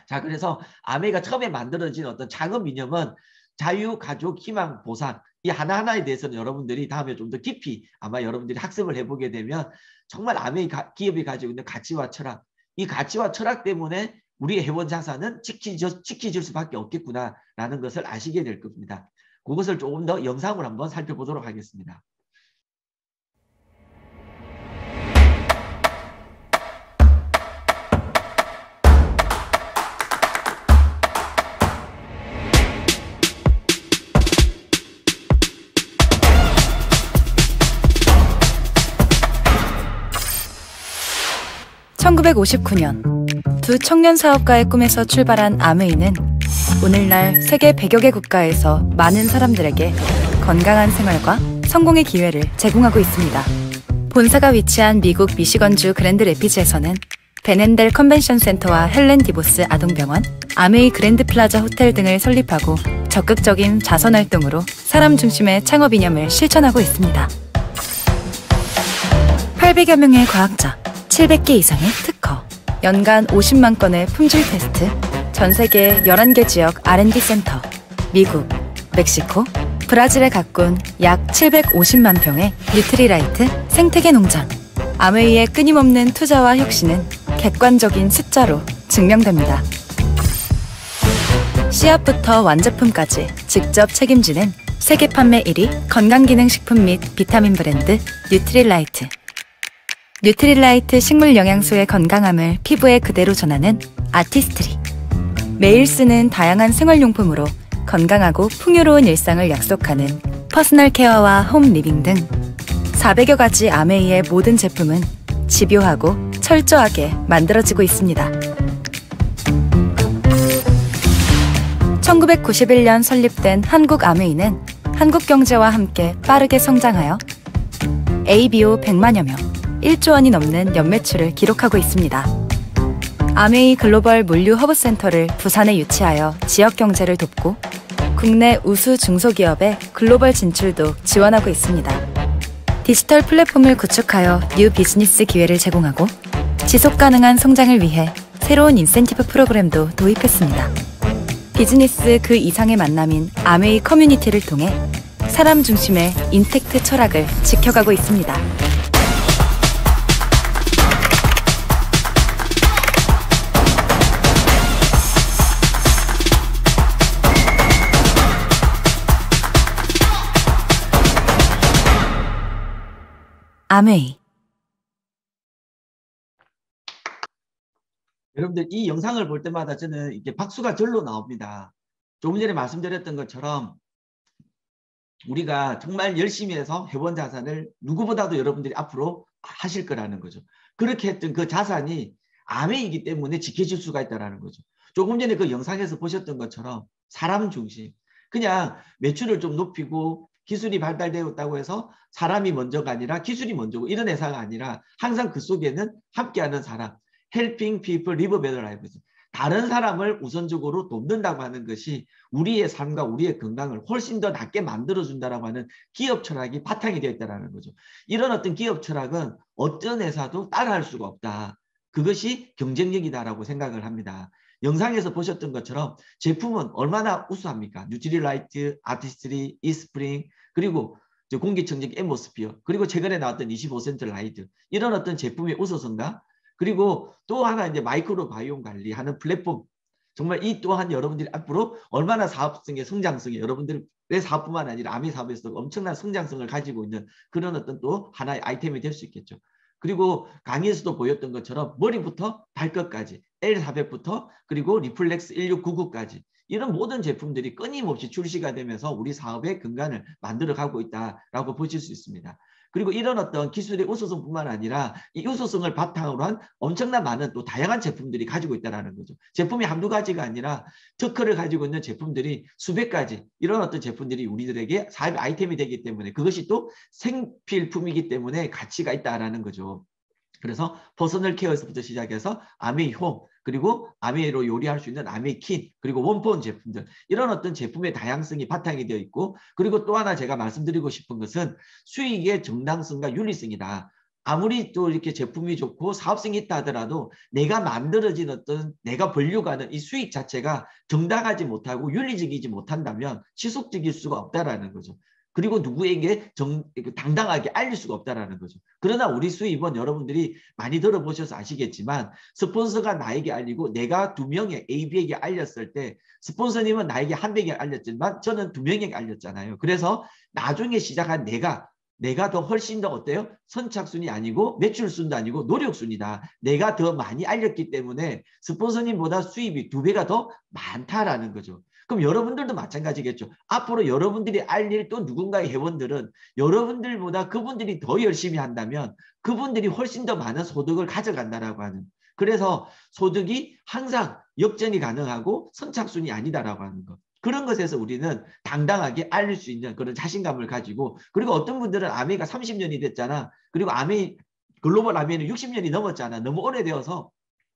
자, 그래서 아메이가 처음에 만들어진 어떤 창업 이념은 자유, 가족, 희망, 보상 이 하나하나에 대해서는 여러분들이 다음에 좀 더 깊이 아마 여러분들이 학습을 해보게 되면 정말 아메이 기업이 가지고 있는 가치와 철학 이 가치와 철학 때문에 우리의 회원 자산은 지켜질 수밖에 없겠구나라는 것을 아시게 될 겁니다. 그것을 조금 더 영상으로 한번 살펴보도록 하겠습니다. (1959년) 두 청년 사업가의 꿈에서 출발한 아메이는 오늘날 세계 100여 개 국가에서 많은 사람들에게 건강한 생활과 성공의 기회를 제공하고 있습니다. 본사가 위치한 미국 미시건주 그랜드 레피즈에서는 베넨델 컨벤션 센터와 헬렌 디보스 아동병원, 아메이 그랜드 플라자 호텔 등을 설립하고 적극적인 자선 활동으로 사람 중심의 창업 이념을 실천하고 있습니다. 800여 명의 과학자, 700개 이상의 특허, 연간 50만 건의 품질 테스트, 전 세계 11개 지역 R&D 센터, 미국, 멕시코, 브라질에 가꾼 약 750만 평의 뉴트리라이트 생태계 농장. 아메이의 끊임없는 투자와 혁신은 객관적인 숫자로 증명됩니다. 씨앗부터 완제품까지 직접 책임지는 세계 판매 1위 건강기능식품 및 비타민 브랜드 뉴트릴라이트. 뉴트릴라이트 식물 영양소의 건강함을 피부에 그대로 전하는 아티스트리. 매일 쓰는 다양한 생활용품으로 건강하고 풍요로운 일상을 약속하는 퍼스널 케어와 홈 리빙 등 400여 가지 아메이의 모든 제품은 집요하고 철저하게 만들어지고 있습니다. 1991년 설립된 한국 아메이는 한국 경제와 함께 빠르게 성장하여 ABO 100만여 명, 1조 원이 넘는 연매출을 기록하고 있습니다. 아메이 글로벌 물류 허브센터를 부산에 유치하여 지역 경제를 돕고 국내 우수 중소기업의 글로벌 진출도 지원하고 있습니다. 디지털 플랫폼을 구축하여 뉴 비즈니스 기회를 제공하고 지속 가능한 성장을 위해 새로운 인센티브 프로그램도 도입했습니다. 비즈니스 그 이상의 만남인 아메이 커뮤니티를 통해 사람 중심의 인텍트 철학을 지켜가고 있습니다. 아메이. 여러분들 이 영상을 볼 때마다 저는 이게 박수가 절로 나옵니다. 조금 전에 말씀드렸던 것처럼 우리가 정말 열심히 해서 회원 자산을 누구보다도 여러분들이 앞으로 하실 거라는 거죠. 그렇게 했던 그 자산이 아메이기 때문에 지켜질 수가 있다는 거죠. 조금 전에 그 영상에서 보셨던 것처럼 사람 중심. 그냥 매출을 좀 높이고 기술이 발달되었다고 해서 사람이 먼저가 아니라 기술이 먼저고 이런 회사가 아니라 항상 그 속에는 함께하는 사람. helping people live better lives. 다른 사람을 우선적으로 돕는다고 하는 것이 우리의 삶과 우리의 건강을 훨씬 더 낫게 만들어준다라고 하는 기업 철학이 바탕이 되어 있다는 거죠. 이런 어떤 기업 철학은 어떤 회사도 따라할 수가 없다. 그것이 경쟁력이다라고 생각을 합니다. 영상에서 보셨던 것처럼 제품은 얼마나 우수합니까? 뉴트리라이트, 아티스트리, 이스프링, 그리고 공기청정기 앰모스피어, 그리고 최근에 나왔던 25센트 라이트. 이런 어떤 제품의 우수성과 그리고 또 하나 이제 마이크로 바이옴 관리하는 플랫폼. 정말 이 또한 여러분들이 앞으로 얼마나 사업성의 성장성이 여러분들의 사업뿐만 아니라 아메이 사업에서 엄청난 성장성을 가지고 있는 그런 어떤 또 하나의 아이템이 될 수 있겠죠. 그리고 강의에서도 보였던 것처럼 머리부터 발끝까지 L400부터 그리고 리플렉스 1699까지 이런 모든 제품들이 끊임없이 출시가 되면서 우리 사업의 근간을 만들어가고 있다라고 보실 수 있습니다. 그리고 이런 어떤 기술의 우수성뿐만 아니라 이 우수성을 바탕으로 한 엄청난 많은 또 다양한 제품들이 가지고 있다는 거죠. 제품이 한두 가지가 아니라 특허를 가지고 있는 제품들이 수백 가지 이런 어떤 제품들이 우리들에게 사업 아이템이 되기 때문에 그것이 또 생필품이기 때문에 가치가 있다는 거죠. 그래서 퍼스널 케어에서부터 시작해서 아메이 홈 그리고 아메이로 요리할 수 있는 아메이 킨 그리고 원본 제품들 이런 어떤 제품의 다양성이 바탕이 되어 있고 그리고 또 하나 제가 말씀드리고 싶은 것은 수익의 정당성과 윤리성이다. 아무리 또 이렇게 제품이 좋고 사업성이 있다 하더라도 내가 만들어진 어떤 내가 벌려고 하는 이 수익 자체가 정당하지 못하고 윤리적이지 못한다면 지속적일 수가 없다라는 거죠. 그리고 누구에게 당당하게 알릴 수가 없다는 거죠. 그러나 우리 수입은 여러분들이 많이 들어보셔서 아시겠지만 스폰서가 나에게 알리고 내가 2명의 AB에게 알렸을 때 스폰서님은 나에게 1명에게 알렸지만 저는 2명에게 알렸잖아요. 그래서 나중에 시작한 내가 더 훨씬 더 어때요? 선착순이 아니고 매출순도 아니고 노력순이다. 내가 더 많이 알렸기 때문에 스폰서님보다 수입이 2배가 더 많다라는 거죠. 그럼 여러분들도 마찬가지겠죠. 앞으로 여러분들이 알릴 또 누군가의 회원들은 여러분들보다 그분들이 더 열심히 한다면 그분들이 훨씬 더 많은 소득을 가져간다라고 하는. 그래서 소득이 항상 역전이 가능하고 선착순이 아니다라고 하는 것. 그런 것에서 우리는 당당하게 알릴 수 있는 그런 자신감을 가지고 그리고 어떤 분들은 아메이가 30년이 됐잖아. 그리고 아메이 글로벌 아메이는 60년이 넘었잖아. 너무 오래되어서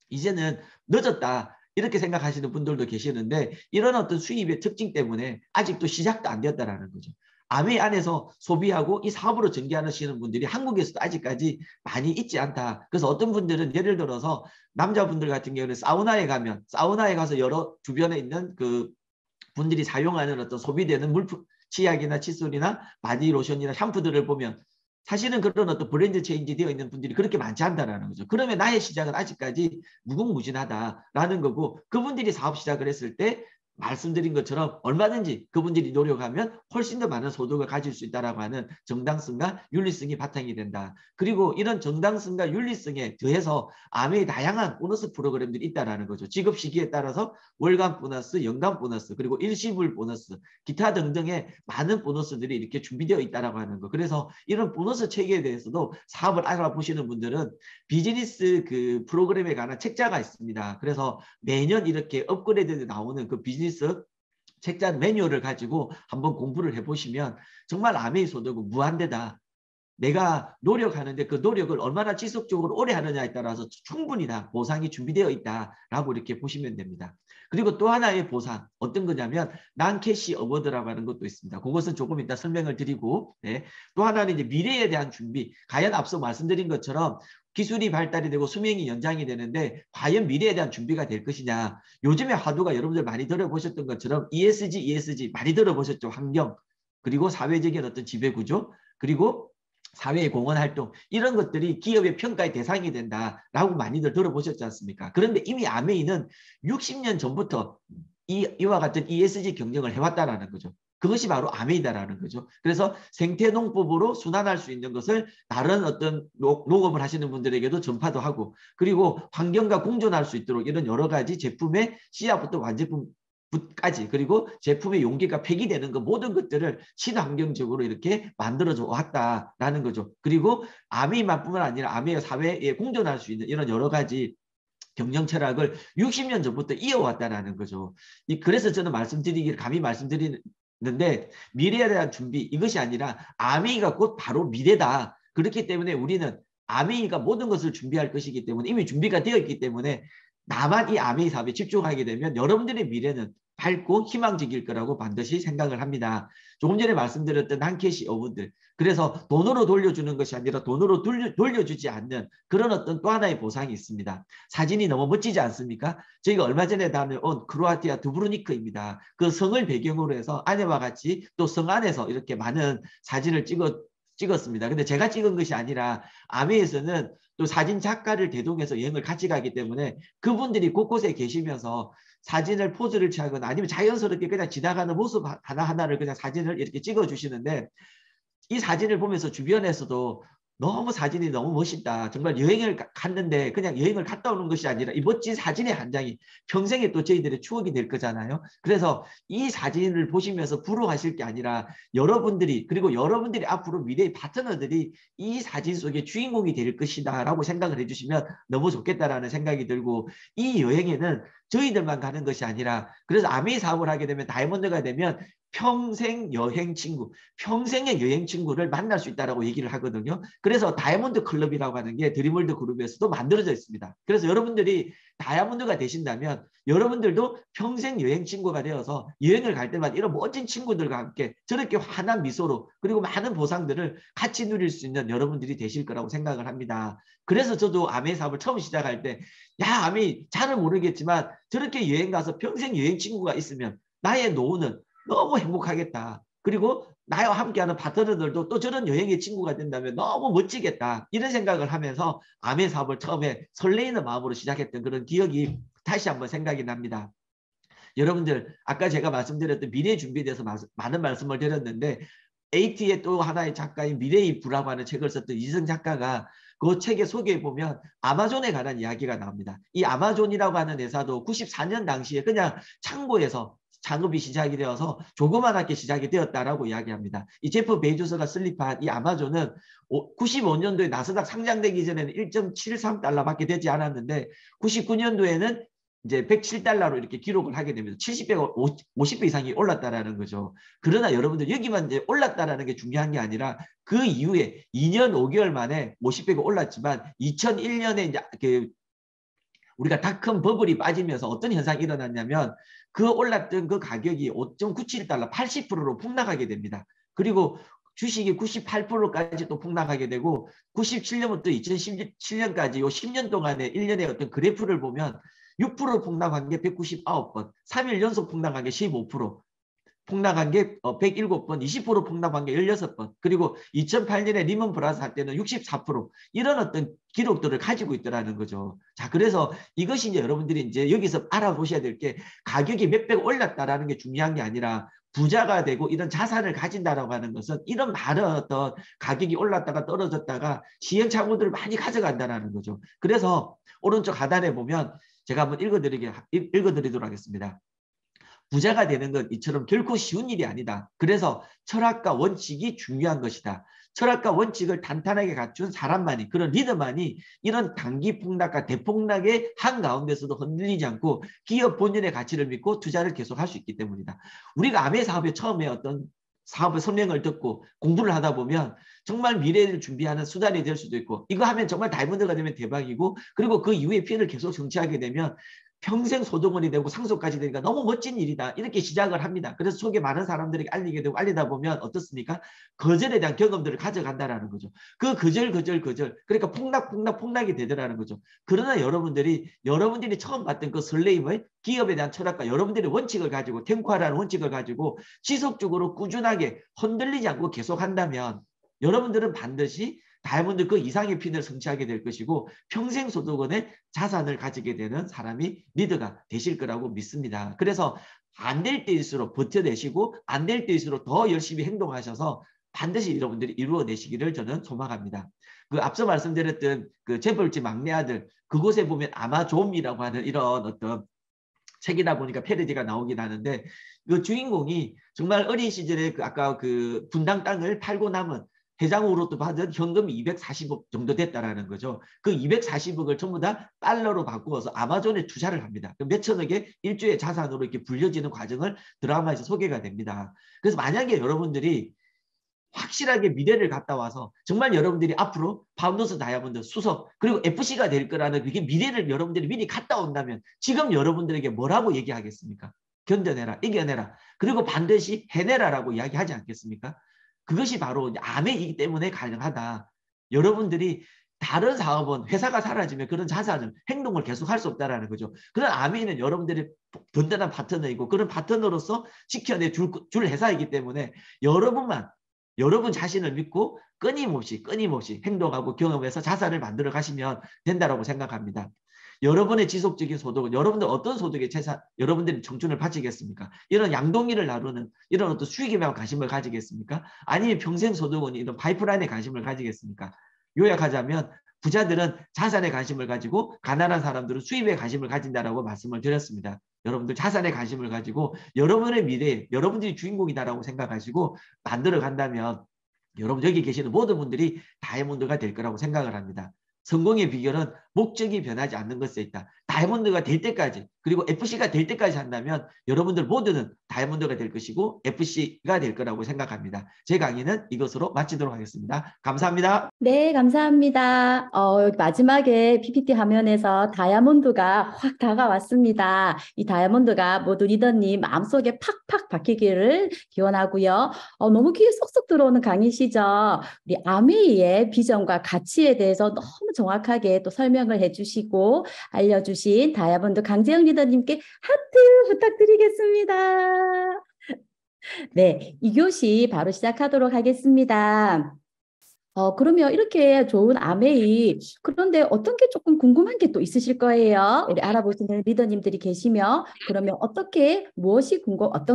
이제는 늦었다. 이렇게 생각하시는 분들도 계시는데 이런 어떤 수입의 특징 때문에 아직도 시작도 안 되었다는 거죠. 아메이 안에서 소비하고 이 사업으로 전개하시는 분들이 한국에서도 아직까지 많이 있지 않다. 그래서 어떤 분들은 예를 들어서 남자분들 같은 경우는 사우나에 가서 여러 주변에 있는 그 분들이 사용하는 어떤 소비되는 물품, 치약이나 칫솔이나 바디로션이나 샴푸들을 보면 사실은 그런 어떤 브랜드 체인지 되어 있는 분들이 그렇게 많지 않다라는 거죠. 그러면 나의 시작은 아직까지 무궁무진하다라는 거고, 그분들이 사업 시작을 했을 때 말씀드린 것처럼 얼마든지 그분들이 노력하면 훨씬 더 많은 소득을 가질 수 있다라고 하는 정당성과 윤리성이 바탕이 된다. 그리고 이런 정당성과 윤리성에 더해서 아메의 다양한 보너스 프로그램들이 있다라는 거죠. 지급 시기에 따라서 월간 보너스, 연간 보너스, 그리고 일시불 보너스, 기타 등등의 많은 보너스들이 이렇게 준비되어 있다라고 하는 거. 그래서 이런 보너스 체계에 대해서도 사업을 알아보시는 분들은 비즈니스 그 프로그램에 관한 책자가 있습니다. 그래서 매년 이렇게 업그레이드 나오는 그 비즈니스 책자 매뉴얼을 가지고 한번 공부를 해보시면 정말 아메이 소득은 무한대다. 내가 노력하는데 그 노력을 얼마나 지속적으로 오래 하느냐에 따라서 충분히 다 보상이 준비되어 있다라고 이렇게 보시면 됩니다. 그리고 또 하나의 보상 어떤 거냐면 난캐시 어워드라고 하는 것도 있습니다. 그것은 조금 이따 설명을 드리고, 네. 또 하나는 이제 미래에 대한 준비. 과연 앞서 말씀드린 것처럼 기술이 발달이 되고 수명이 연장이 되는데 과연 미래에 대한 준비가 될 것이냐. 요즘에 화두가 여러분들 많이 들어보셨던 것처럼 ESG 많이 들어보셨죠. 환경, 그리고 사회적인 어떤 지배구조, 그리고 사회의 공헌 활동, 이런 것들이 기업의 평가의 대상이 된다라고 많이들 들어보셨지 않습니까? 그런데 이미 아메이는 60년 전부터 이와 같은 ESG 경영을 해왔다라는 거죠. 그것이 바로 아메이다라는 거죠. 그래서 생태농법으로 순환할 수 있는 것을 다른 어떤 농업을 하시는 분들에게도 전파도 하고, 그리고 환경과 공존할 수 있도록 이런 여러 가지 제품의 씨앗부터 완제품 까지, 그리고 제품의 용기가 폐기되는 것, 모든 것들을 친환경적으로 이렇게 만들어져 왔다라는 거죠. 그리고 아메이만뿐만 아니라 아메이 사회에 공존할 수 있는 이런 여러 가지 경영 철학을 60년 전부터 이어왔다라는 거죠. 그래서 저는 감히 말씀드리는데 미래에 대한 준비, 이것이 아니라 아메이가 곧 바로 미래다. 그렇기 때문에 우리는 아메이가 모든 것을 준비할 것이기 때문에 이미 준비가 되어 있기 때문에 나만 이 아메이 사업에 집중하게 되면 여러분들의 미래는 밝고 희망적일 거라고 반드시 생각을 합니다. 조금 전에 말씀드렸던 난캐시 어워드, 그래서 돈으로 돌려주는 것이 아니라 돈으로 돌려주지 않는 그런 어떤 또 하나의 보상이 있습니다. 사진이 너무 멋지지 않습니까? 저희가 얼마 전에 다녀온 크로아티아 두브르니크입니다. 그 성을 배경으로 해서 아내와 같이 또 성 안에서 이렇게 많은 사진을 찍었습니다. 근데 제가 찍은 것이 아니라 아메에서는 또 사진 작가를 대동해서 여행을 같이 가기 때문에 그분들이 곳곳에 계시면서 사진을 포즈를 취하거나 아니면 자연스럽게 그냥 지나가는 모습 하나하나를 그냥 사진을 이렇게 찍어 주시는데, 이 사진을 보면서 주변에서도 너무 사진이 너무 멋있다. 정말 여행을 갔는데 그냥 여행을 갔다 오는 것이 아니라 이 멋진 사진의 한 장이 평생에 또 저희들의 추억이 될 거잖아요. 그래서 이 사진을 보시면서 부러워하실 게 아니라 여러분들이, 그리고 여러분들이 앞으로 미래의 파트너들이 이 사진 속의 주인공이 될 것이다 라고 생각을 해주시면 너무 좋겠다라는 생각이 들고, 이 여행에는 저희들만 가는 것이 아니라, 그래서 아메이 사업을 하게 되면, 다이아몬드가 되면 평생 여행 친구, 평생의 여행 친구를 만날 수 있다라고 얘기를 하거든요. 그래서 다이아몬드 클럽이라고 하는 게 드림월드 그룹에서도 만들어져 있습니다. 그래서 여러분들이 다이아몬드가 되신다면 여러분들도 평생 여행 친구가 되어서 여행을 갈 때마다 이런 멋진 친구들과 함께 저렇게 환한 미소로, 그리고 많은 보상들을 같이 누릴 수 있는 여러분들이 되실 거라고 생각을 합니다. 그래서 저도 아메이 사업을 처음 시작할 때, 야, 아메이 잘은 모르겠지만 저렇게 여행 가서 평생 여행 친구가 있으면 나의 노후는 너무 행복하겠다. 그리고 나와 함께하는 파트너들도 또 저런 여행의 친구가 된다면 너무 멋지겠다. 이런 생각을 하면서 아메이 사업을 처음에 설레이는 마음으로 시작했던 그런 기억이 다시 한번 생각이 납니다. 여러분들, 아까 제가 말씀드렸던 미래 준비에 대해서 많은 말씀을 드렸는데, AT의 또 하나의 작가인 미래의 부라고 하는 책을 썼던 이승 작가가 그 책의 소개에 보면 아마존에 관한 이야기가 나옵니다. 이 아마존이라고 하는 회사도 94년 당시에 그냥 창고에서 창업이 시작이 되어서 조그만하게 시작이 되었다라고 이야기합니다. 이 제프 베이조스가 설립한 이 아마존은 95년도에 나스닥 상장되기 전에는 1.73달러밖에 되지 않았는데 99년도에는 이제 107달러로 이렇게 기록을 하게 됩니다. 70배, 50배 이상이 올랐다라는 거죠. 그러나 여러분들, 여기만 이제 올랐다라는 게 중요한 게 아니라 그 이후에 2년 5개월 만에 50배가 올랐지만 2001년에 이제 우리가 닷컴 버블이 빠지면서 어떤 현상이 일어났냐면 그 올랐던 그 가격이 5.97달러 80%로 폭락하게 됩니다. 그리고 주식이 98%까지 또 폭락하게 되고 97년부터 2017년까지 요 10년 동안의 1년의 어떤 그래프를 보면 6% 폭락한 게 199번, 3일 연속 폭락한 게 15%, 폭락한 게 107번, 20% 폭락한 게 16번, 그리고 2008년에 리먼 브라더스 할 때는 64% 이런 어떤 기록들을 가지고 있더라는 거죠. 자, 그래서 이것이 이제 여러분들이 이제 여기서 알아보셔야 될 게 가격이 몇백 올랐다라는 게 중요한 게 아니라 부자가 되고 이런 자산을 가진다라고 하는 것은 이런 많은 어떤 가격이 올랐다가 떨어졌다가 시행착오들을 많이 가져간다는 거죠. 그래서 오른쪽 하단에 보면 제가 한번 읽어드리도록 하겠습니다. 부자가 되는 건 이처럼 결코 쉬운 일이 아니다. 그래서 철학과 원칙이 중요한 것이다. 철학과 원칙을 탄탄하게 갖춘 사람만이, 그런 리더만이 이런 단기 폭락과 대폭락의 한가운데서도 흔들리지 않고 기업 본연의 가치를 믿고 투자를 계속할 수 있기 때문이다. 우리가 아메 사업에 처음에 어떤 사업의 설명을 듣고 공부를 하다 보면 정말 미래를 준비하는 수단이 될 수도 있고, 이거 하면 정말 다이아몬드가 되면 대박이고, 그리고 그 이후에 피해를 계속 정치하게 되면 평생 소득원이 되고 상속까지 되니까 너무 멋진 일이다. 이렇게 시작을 합니다. 그래서 속에 많은 사람들에게 알리게 되고, 알리다 보면 어떻습니까? 거절에 대한 경험들을 가져간다는 거죠. 그 거절. 그러니까 폭락이 되더라는 거죠. 그러나 여러분들이 처음 봤던 그 설레임의 기업에 대한 철학과 여러분들의 원칙을 가지고, 탱크화라는 원칙을 가지고 지속적으로 꾸준하게 흔들리지 않고 계속한다면 여러분들은 반드시 다이아몬드 그 이상의 핀을 성취하게 될 것이고 평생 소득원의 자산을 가지게 되는 사람이 리더가 되실 거라고 믿습니다. 그래서 안 될 때일수록 버텨내시고 안 될 때일수록 더 열심히 행동하셔서 반드시 여러분들이 이루어내시기를 저는 소망합니다. 그 앞서 말씀드렸던 그 재벌집 막내 아들, 그곳에 보면 아마존이라고 하는 이런 어떤 책이다 보니까 패러디가 나오긴 하는데, 그 주인공이 정말 어린 시절에 아까 그 분당 땅을 팔고 남은 해장으로도 받은 현금이 240억 정도 됐다라는 거죠. 그 240억을 전부 다 달러로 바꾸어서 아마존에 투자를 합니다. 몇천억의 일주의 자산으로 이렇게 불려지는 과정을 드라마에서 소개가 됩니다. 그래서 만약에 여러분들이 확실하게 미래를 갔다 와서 정말 여러분들이 앞으로 파운더스 다이아몬드 수석 그리고 FC가 될 거라는 그게 미래를 여러분들이 미리 갔다 온다면 지금 여러분들에게 뭐라고 얘기하겠습니까? 견뎌내라, 이겨내라, 그리고 반드시 해내라라고 이야기하지 않겠습니까? 그것이 바로 아메이기 때문에 가능하다. 여러분들이 다른 사업은 회사가 사라지면 그런 자산을 행동을 계속할 수 없다는 거죠. 그런 아메이는 여러분들이 든든한 파트너이고 그런 파트너로서 지켜내 줄 회사이기 때문에 여러분 자신을 믿고 끊임없이 행동하고 경험해서 자산을 만들어 가시면 된다고 생각합니다. 여러분의 지속적인 소득은 여러분들 어떤 소득에 여러분들이 청춘을 바치겠습니까? 이런 양동이를 나누는 이런 어떤 수익에 대한 관심을 가지겠습니까? 아니면 평생 소득은 이런 파이프라인에 관심을 가지겠습니까? 요약하자면 부자들은 자산에 관심을 가지고 가난한 사람들은 수입에 관심을 가진다라고 말씀을 드렸습니다. 여러분들 자산에 관심을 가지고 여러분의 미래, 여러분들이 주인공이다라고 생각하시고 만들어 간다면 여러분 여기 계시는 모든 분들이 다이아몬드가 될 거라고 생각을 합니다. 성공의 비결은 목적이 변하지 않는 것에 있다. 다이아몬드가 될 때까지, 그리고 FC가 될 때까지 한다면 여러분들 모두는 다이아몬드가 될 것이고 FC가 될 거라고 생각합니다. 제 강의는 이것으로 마치도록 하겠습니다. 감사합니다. 네, 감사합니다. 마지막에 PPT 화면에서 다이아몬드가 확 다가왔습니다. 이 다이아몬드가 모두 리더님 마음속에 팍팍 박히기를 기원하고요. 너무 귀에 쏙쏙 들어오는 강의시죠. 우리 아메이의 비전과 가치에 대해서 너무 정확하게 또 설명을 해주시고 알려주신 다이아몬드 강재영 리더님께 하트 부탁드리겠습니다. 네, 2교시 바로 시작하도록 하겠습니다. 그러면 이렇게 좋은 아메이, 그런데 어떤 게 조금 궁금한 게 또 있으실 거예요. 우리 알아보시는 리더님들이 계시면, 그러면 어떤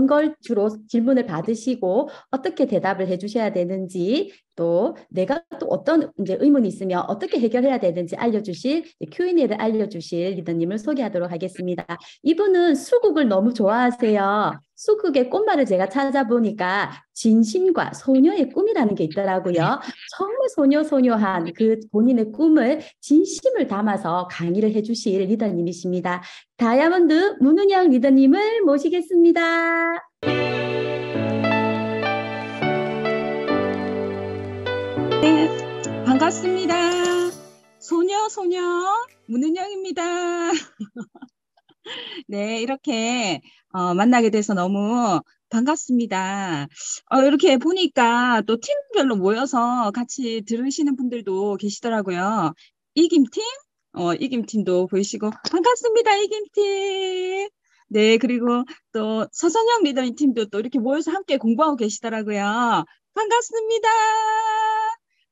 걸 주로 질문을 받으시고, 어떻게 대답을 해주셔야 되는지, 또 내가 또 어떤 이제 의문이 있으면 어떻게 해결해야 되는지 Q&A를 알려주실 리더님을 소개하도록 하겠습니다. 이분은 수국을 너무 좋아하세요. 수국의 꽃말을 제가 찾아보니까 진심과 소녀의 꿈이라는 게 있더라고요. 정말 소녀한 그 본인의 꿈을 진심을 담아서 강의를 해주실 리더님이십니다. 다이아몬드 문은영 리더님을 모시겠습니다. 네, 반갑습니다. 소녀 문은영입니다. 네, 이렇게 만나게 돼서 너무 반갑습니다. 이렇게 보니까 또 팀별로 모여서 같이 들으시는 분들도 계시더라고요. 이김팀? 이김팀도 보이시고 반갑습니다. 이김팀. 네, 그리고 또 서선영 리더님 팀도 또 이렇게 모여서 함께 공부하고 계시더라고요. 반갑습니다.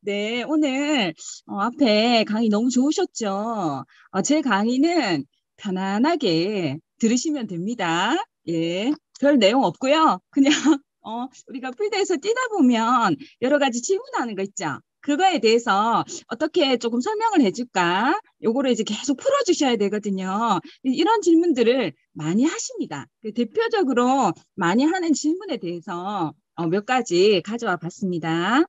네, 오늘 앞에 강의 너무 좋으셨죠? 제 강의는 편안하게 들으시면 됩니다. 예, 별 내용 없고요. 그냥 우리가 필드에서 뛰다 보면 여러 가지 질문하는 거 있죠. 그거에 대해서 어떻게 조금 설명을 해줄까? 요거를 이제 계속 풀어주셔야 되거든요. 이런 질문들을 많이 하십니다. 대표적으로 많이 하는 질문에 대해서 몇 가지 가져와 봤습니다.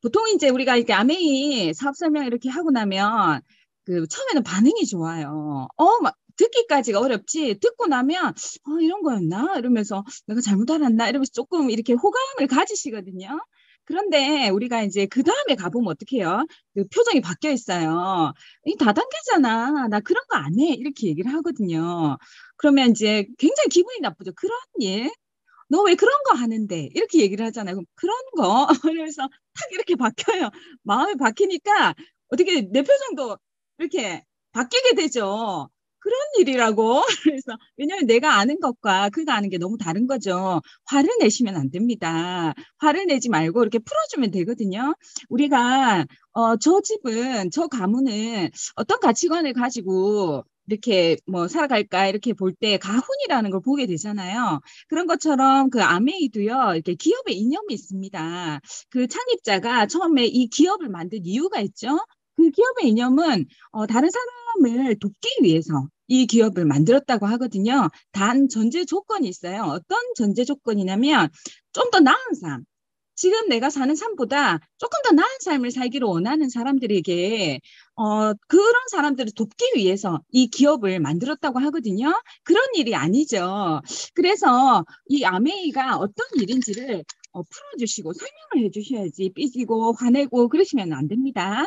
보통 이제 우리가 이렇게 아메이 사업 설명 이렇게 하고 나면 처음에는 반응이 좋아요. 막 듣기까지가 어렵지, 듣고 나면 이런 거였나? 이러면서 내가 잘못 알았나? 이러면서 조금 이렇게 호감을 가지시거든요. 그런데 우리가 이제 그 다음에 가보면 어떻게 해요? 표정이 바뀌어 있어요. 이 다단계잖아. 나 그런 거 안 해. 이렇게 얘기를 하거든요. 그러면 이제 굉장히 기분이 나쁘죠. 그런 일? 너 왜 그런 거 하는데? 이렇게 얘기를 하잖아요. 그럼 그런 거? 그래서 탁 이렇게 바뀌어요. 마음이 바뀌니까 어떻게 내 표정도 이렇게 바뀌게 되죠. 그런 일이라고. 그래서 왜냐하면 내가 아는 것과 그가 아는 게 너무 다른 거죠. 화를 내시면 안 됩니다. 화를 내지 말고 이렇게 풀어주면 되거든요. 우리가 저 집은, 저 가문은 어떤 가치관을 가지고 이렇게 뭐 살아갈까 이렇게 볼 때 가훈이라는 걸 보게 되잖아요. 그런 것처럼 그 아메이도요, 이렇게 기업의 이념이 있습니다. 그 창립자가 처음에 이 기업을 만든 이유가 있죠. 그 기업의 이념은 다른 사람을 돕기 위해서 이 기업을 만들었다고 하거든요. 단 전제 조건이 있어요. 어떤 전제 조건이냐면 좀 더 나은 삶. 지금 내가 사는 삶보다 조금 더 나은 삶을 살기를 원하는 사람들에게 그런 사람들을 돕기 위해서 이 기업을 만들었다고 하거든요. 그런 일이 아니죠. 그래서 이 아메이가 어떤 일인지를 풀어주시고 설명을 해주셔야지, 삐지고 화내고 그러시면 안 됩니다.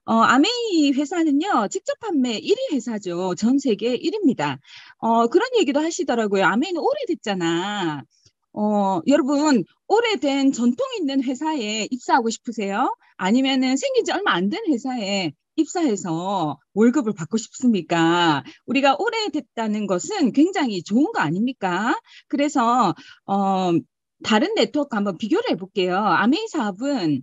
아메이 회사는요, 직접 판매 1위 회사죠. 전 세계 1위입니다. 그런 얘기도 하시더라고요. 아메이는 오래됐잖아. 여러분, 오래된 전통 있는 회사에 입사하고 싶으세요? 아니면은 생긴 지 얼마 안 된 회사에 입사해서 월급을 받고 싶습니까? 우리가 오래됐다는 것은 굉장히 좋은 거 아닙니까? 그래서, 다른 네트워크 한번 비교를 해볼게요. 아메이 사업은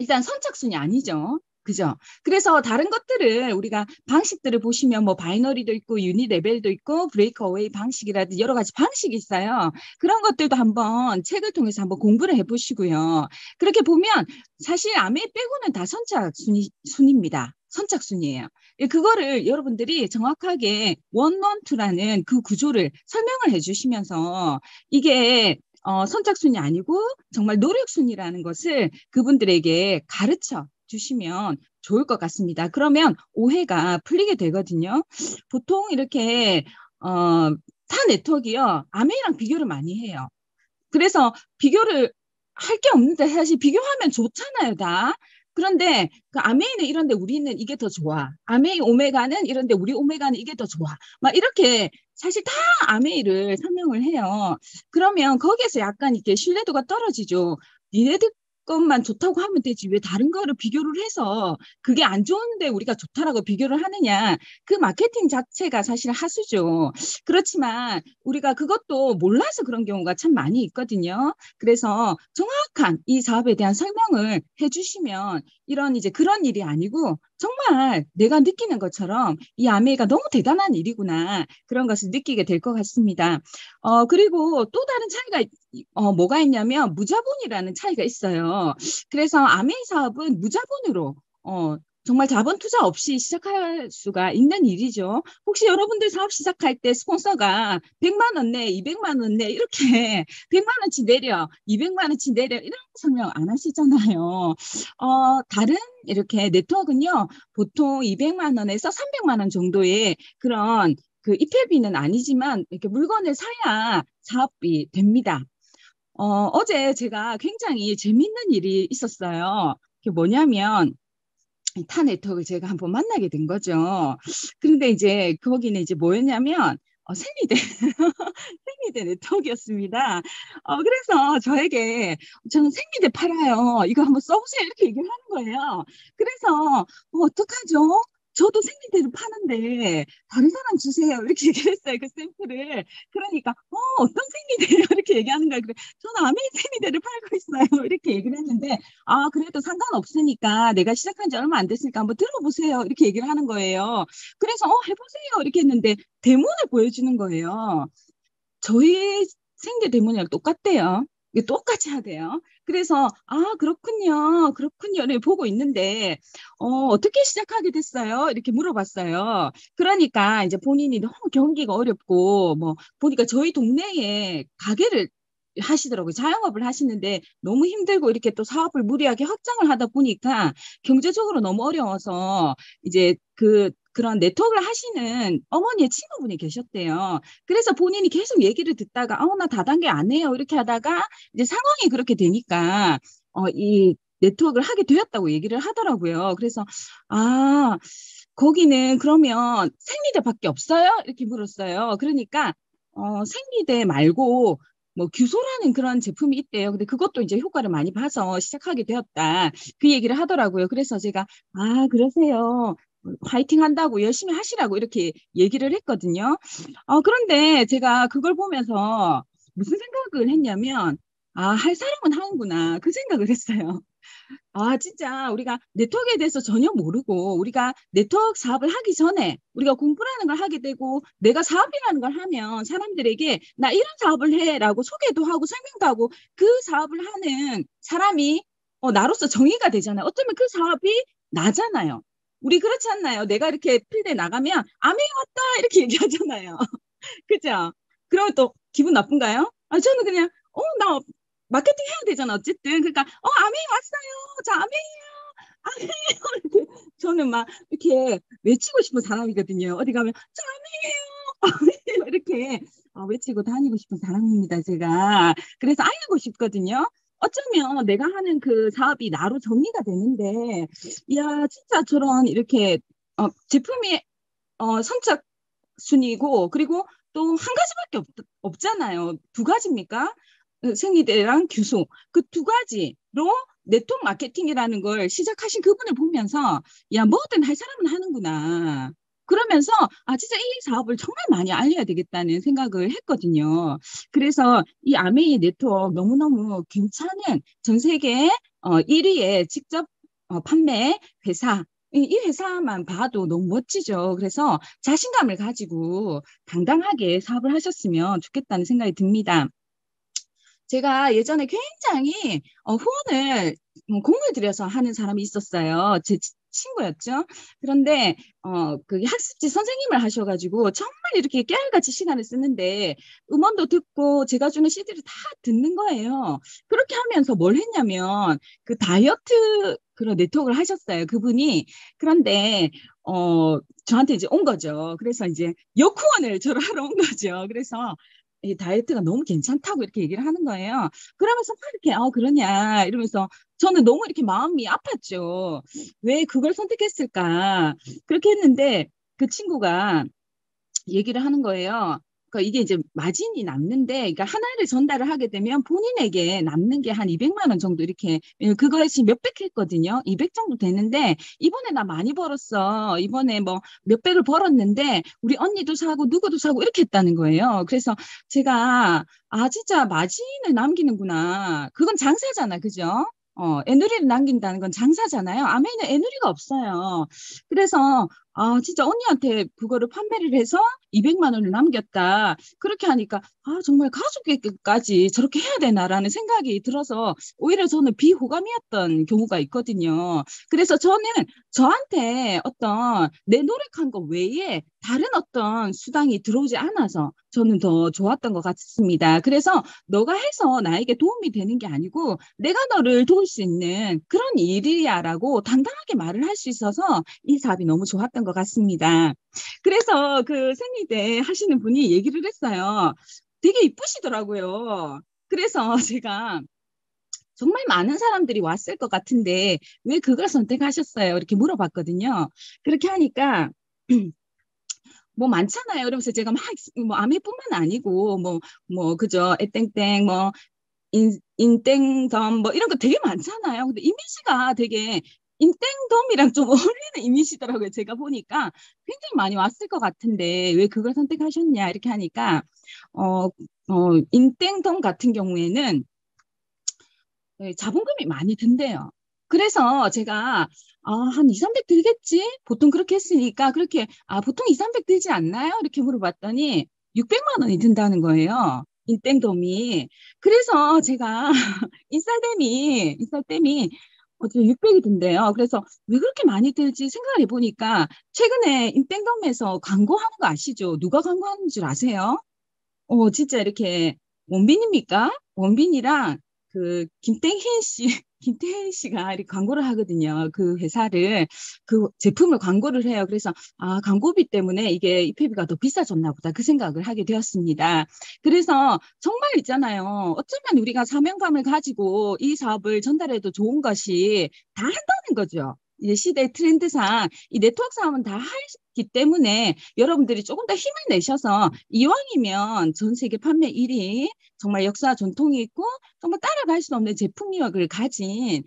일단 선착순이 아니죠. 그죠? 그래서 다른 것들을 우리가 방식들을 보시면 뭐 바이너리도 있고 유니 레벨도 있고 브레이크 어웨이 방식이라든지 여러 가지 방식이 있어요. 그런 것들도 한번 책을 통해서 한번 공부를 해보시고요. 그렇게 보면 사실 아메이 빼고는 다 선착순입니다. 선착순이에요. 그거를 여러분들이 정확하게 원원투라는 그 구조를 설명을 해주시면서 이게 선착순이 아니고 정말 노력순이라는 것을 그분들에게 가르쳐 주시면 좋을 것 같습니다. 그러면 오해가 풀리게 되거든요. 보통 이렇게 타 네트워크요, 아메이랑 비교를 많이 해요. 그래서 비교를 할 게 없는데 사실 비교하면 좋잖아요, 다. 그런데 그 아메이는 이런데 우리는 이게 더 좋아. 아메이 오메가는 이런데 우리 오메가는 이게 더 좋아. 막 이렇게 사실 다 아메이를 설명을 해요. 그러면 거기에서 약간 이렇게 신뢰도가 떨어지죠. 니네들 것만 좋다고 하면 되지 왜 다른 거를 비교를 해서 그게 안 좋은데 우리가 좋다라고 비교를 하느냐. 그 마케팅 자체가 사실 하수죠. 그렇지만 우리가 그것도 몰라서 그런 경우가 참 많이 있거든요. 그래서 정확한 이 사업에 대한 설명을 해주시면 이런 이제 그런 일이 아니고 정말 내가 느끼는 것처럼 이 아메이가 너무 대단한 일이구나. 그런 것을 느끼게 될 것 같습니다. 그리고 또 다른 차이가 뭐가 있냐면 무자본이라는 차이가 있어요. 그래서 아메이 사업은 무자본으로 정말 자본 투자 없이 시작할 수가 있는 일이죠. 혹시 여러분들 사업 시작할 때 스폰서가 100만 원 내, 200만 원 내, 이렇게 100만 원치 내려, 200만 원치 내려 이런 설명 안 하시잖아요. 다른 이렇게 네트워크는요, 보통 200만 원에서 300만 원 정도의 그런 그 입회비는 아니지만 이렇게 물건을 사야 사업이 됩니다. 어제 제가 굉장히 재밌는 일이 있었어요. 그게 뭐냐면 타 네트워크 제가 한번 만나게 된 거죠. 그런데 이제 거기는 이제 뭐였냐면 생리대 생리대 네트워크였습니다. 그래서 저에게 저는 생리대 팔아요. 이거 한번 써보세요. 이렇게 얘기를 하는 거예요. 그래서 어떡하죠? 저도 생리대를 파는데 다른 사람 주세요. 이렇게 얘기를 했어요. 그 샘플을. 그러니까 어떤 생리대예요? 이렇게 얘기하는 거예요. 그래, 저는 아메이 생리대를 팔고 있어요. 이렇게 얘기를 했는데 그래도 상관없으니까 내가 시작한 지 얼마 안 됐으니까 한번 들어보세요. 이렇게 얘기를 하는 거예요. 그래서 해보세요. 이렇게 했는데 대문을 보여주는 거예요. 저희 생리 대문이랑 똑같대요. 이게 똑같이 하대요. 그래서 그렇군요. 그렇군요. 를 보고 있는데 어떻게 시작하게 됐어요? 이렇게 물어봤어요. 그러니까 이제 본인이 너무 경기가 어렵고 뭐 보니까 저희 동네에 가게를 하시더라고요. 자영업을 하시는데 너무 힘들고 이렇게 또 사업을 무리하게 확장을 하다 보니까 경제적으로 너무 어려워서 이제 그런 네트워크를 하시는 어머니의 친구분이 계셨대요. 그래서 본인이 계속 얘기를 듣다가 나 다단계 안 해요. 이렇게 하다가 이제 상황이 그렇게 되니까 이 네트워크를 하게 되었다고 얘기를 하더라고요. 그래서 거기는 그러면 생리대밖에 없어요? 이렇게 물었어요. 그러니까 생리대 말고 뭐 규소라는 그런 제품이 있대요. 근데 그것도 이제 효과를 많이 봐서 시작하게 되었다. 그 얘기를 하더라고요. 그래서 제가 그러세요. 화이팅 한다고 열심히 하시라고 이렇게 얘기를 했거든요. 그런데 제가 그걸 보면서 무슨 생각을 했냐면 할 사람은 하는구나. 그 생각을 했어요. 진짜 우리가 네트워크에 대해서 전혀 모르고 우리가 네트워크 사업을 하기 전에 우리가 공부라는 걸 하게 되고 내가 사업이라는 걸 하면 사람들에게 나 이런 사업을 해라고 소개도 하고 설명도 하고 그 사업을 하는 사람이 나로서 정의가 되잖아요. 어쩌면 그 사업이 나잖아요. 우리 그렇지 않나요? 내가 이렇게 필드에 나가면 아메이 왔다 이렇게 얘기하잖아요. 그죠? 그러면 또 기분 나쁜가요? 저는 그냥 나 마케팅 해야 되잖아. 어쨌든 그러니까 아메이 왔어요. 저 아메이요. 아메이요. 이렇게 저는 막 이렇게 외치고 싶은 사람이거든요. 어디 가면 저 아메이요. 아메이요. 이렇게 외치고 다니고 싶은 사람입니다. 제가 그래서 알리고 싶거든요. 어쩌면 내가 하는 그 사업이 나로 정리가 되는데, 이야 진짜 저런 이렇게 제품이 선착순이고 그리고 또 한 가지밖에 없잖아요. 두 가지입니까? 생리대랑 규소. 그 두 가지로 네트워크 마케팅이라는 걸 시작하신 그분을 보면서 뭐든 할 사람은 하는구나. 그러면서 진짜 이 사업을 정말 많이 알려야 되겠다는 생각을 했거든요. 그래서 이 아메이 네트워크 너무너무 괜찮은 전 세계 1위의 직접 판매 회사. 이 회사만 봐도 너무 멋지죠. 그래서 자신감을 가지고 당당하게 사업을 하셨으면 좋겠다는 생각이 듭니다. 제가 예전에 굉장히 후원을 공을 들여서 하는 사람이 있었어요. 제 친구였죠. 그런데 그 학습지 선생님을 하셔가지고 정말 이렇게 깨알같이 시간을 쓰는데 음원도 듣고 제가 주는 CD를 다 듣는 거예요. 그렇게 하면서 뭘 했냐면 그 다이어트 그런 네트워크를 하셨어요. 그분이. 그런데 저한테 이제 온 거죠. 그래서 이제 역후원을 저를 하러 온 거죠. 그래서 이 다이어트가 너무 괜찮다고 이렇게 얘기를 하는 거예요. 그러면서 막 이렇게 그러냐 이러면서 저는 너무 이렇게 마음이 아팠죠. 왜 그걸 선택했을까? 그렇게 했는데 그 친구가 얘기를 하는 거예요. 그러니까 이게 이제 마진이 남는데, 그러니까 하나를 전달을 하게 되면 본인에게 남는 게 한 200만 원 정도 이렇게, 그것이 몇백 했거든요. 200 정도 되는데, 이번에 나 많이 벌었어. 이번에 뭐 몇백을 벌었는데, 우리 언니도 사고 누구도 사고 이렇게 했다는 거예요. 그래서 제가, 진짜 마진을 남기는구나. 그건 장사잖아. 그죠? 애누리를 남긴다는 건 장사잖아요. 아메이는 애누리가 없어요. 그래서 진짜 언니한테 그거를 판매를 해서 200만 원을 남겼다. 그렇게 하니까 정말 가족에게까지 저렇게 해야 되나라는 생각이 들어서 오히려 저는 비호감이었던 경우가 있거든요. 그래서 저는 저한테 어떤 내 노력한 것 외에 다른 어떤 수당이 들어오지 않아서 저는 더 좋았던 것 같습니다. 그래서 너가 해서 나에게 도움이 되는 게 아니고 내가 너를 도울 수 있는 그런 일이야라고 당당하게 말을 할 수 있어서 이 사업이 너무 좋았던 것 같습니다. 그래서 그 생리대 하시는 분이 얘기를 했어요. 되게 이쁘시더라고요. 그래서 제가 정말 많은 사람들이 왔을 것 같은데 왜 그걸 선택하셨어요? 이렇게 물어봤거든요. 그렇게 하니까 뭐 많잖아요. 그러면서 제가 막 뭐 아메뿐만 아니고 뭐 그죠? 에땡땡 인땡덤 뭐 이런 거 되게 많잖아요. 근데 이미지가 되게 인땡돔이랑 좀 어울리는 이미지더라고요. 제가 보니까 굉장히 많이 왔을 것 같은데 왜 그걸 선택하셨냐 이렇게 하니까 인땡돔 같은 경우에는 자본금이 많이 든대요. 그래서 제가 한 2, 300 들겠지? 보통 그렇게 했으니까 그렇게 보통 2, 300 들지 않나요? 이렇게 물어봤더니 600만 원이 든다는 거예요. 인땡돔이. 그래서 제가 인쌀댐이 600이 든대요. 그래서 왜 그렇게 많이 들지 생각을 해보니까 최근에 인땡돔에서 광고하는 거 아시죠? 누가 광고하는 줄 아세요? 진짜 이렇게 원빈입니까? 원빈이랑 그 김태희 씨가 이렇게 광고를 하거든요. 그 회사를, 그 제품을 광고를 해요. 그래서, 광고비 때문에 이게 입회비가 더 비싸졌나 보다. 그 생각을 하게 되었습니다. 그래서 정말 있잖아요. 어쩌면 우리가 사명감을 가지고 이 사업을 전달해도 좋은 것이 다 한다는 거죠. 이제 시대 트렌드상 이 네트워크 사업은 다 하기 때문에 여러분들이 조금 더 힘을 내셔서 이왕이면 전 세계 판매 1위 정말 역사 전통이 있고 정말 따라갈 수 없는 제품력을 가진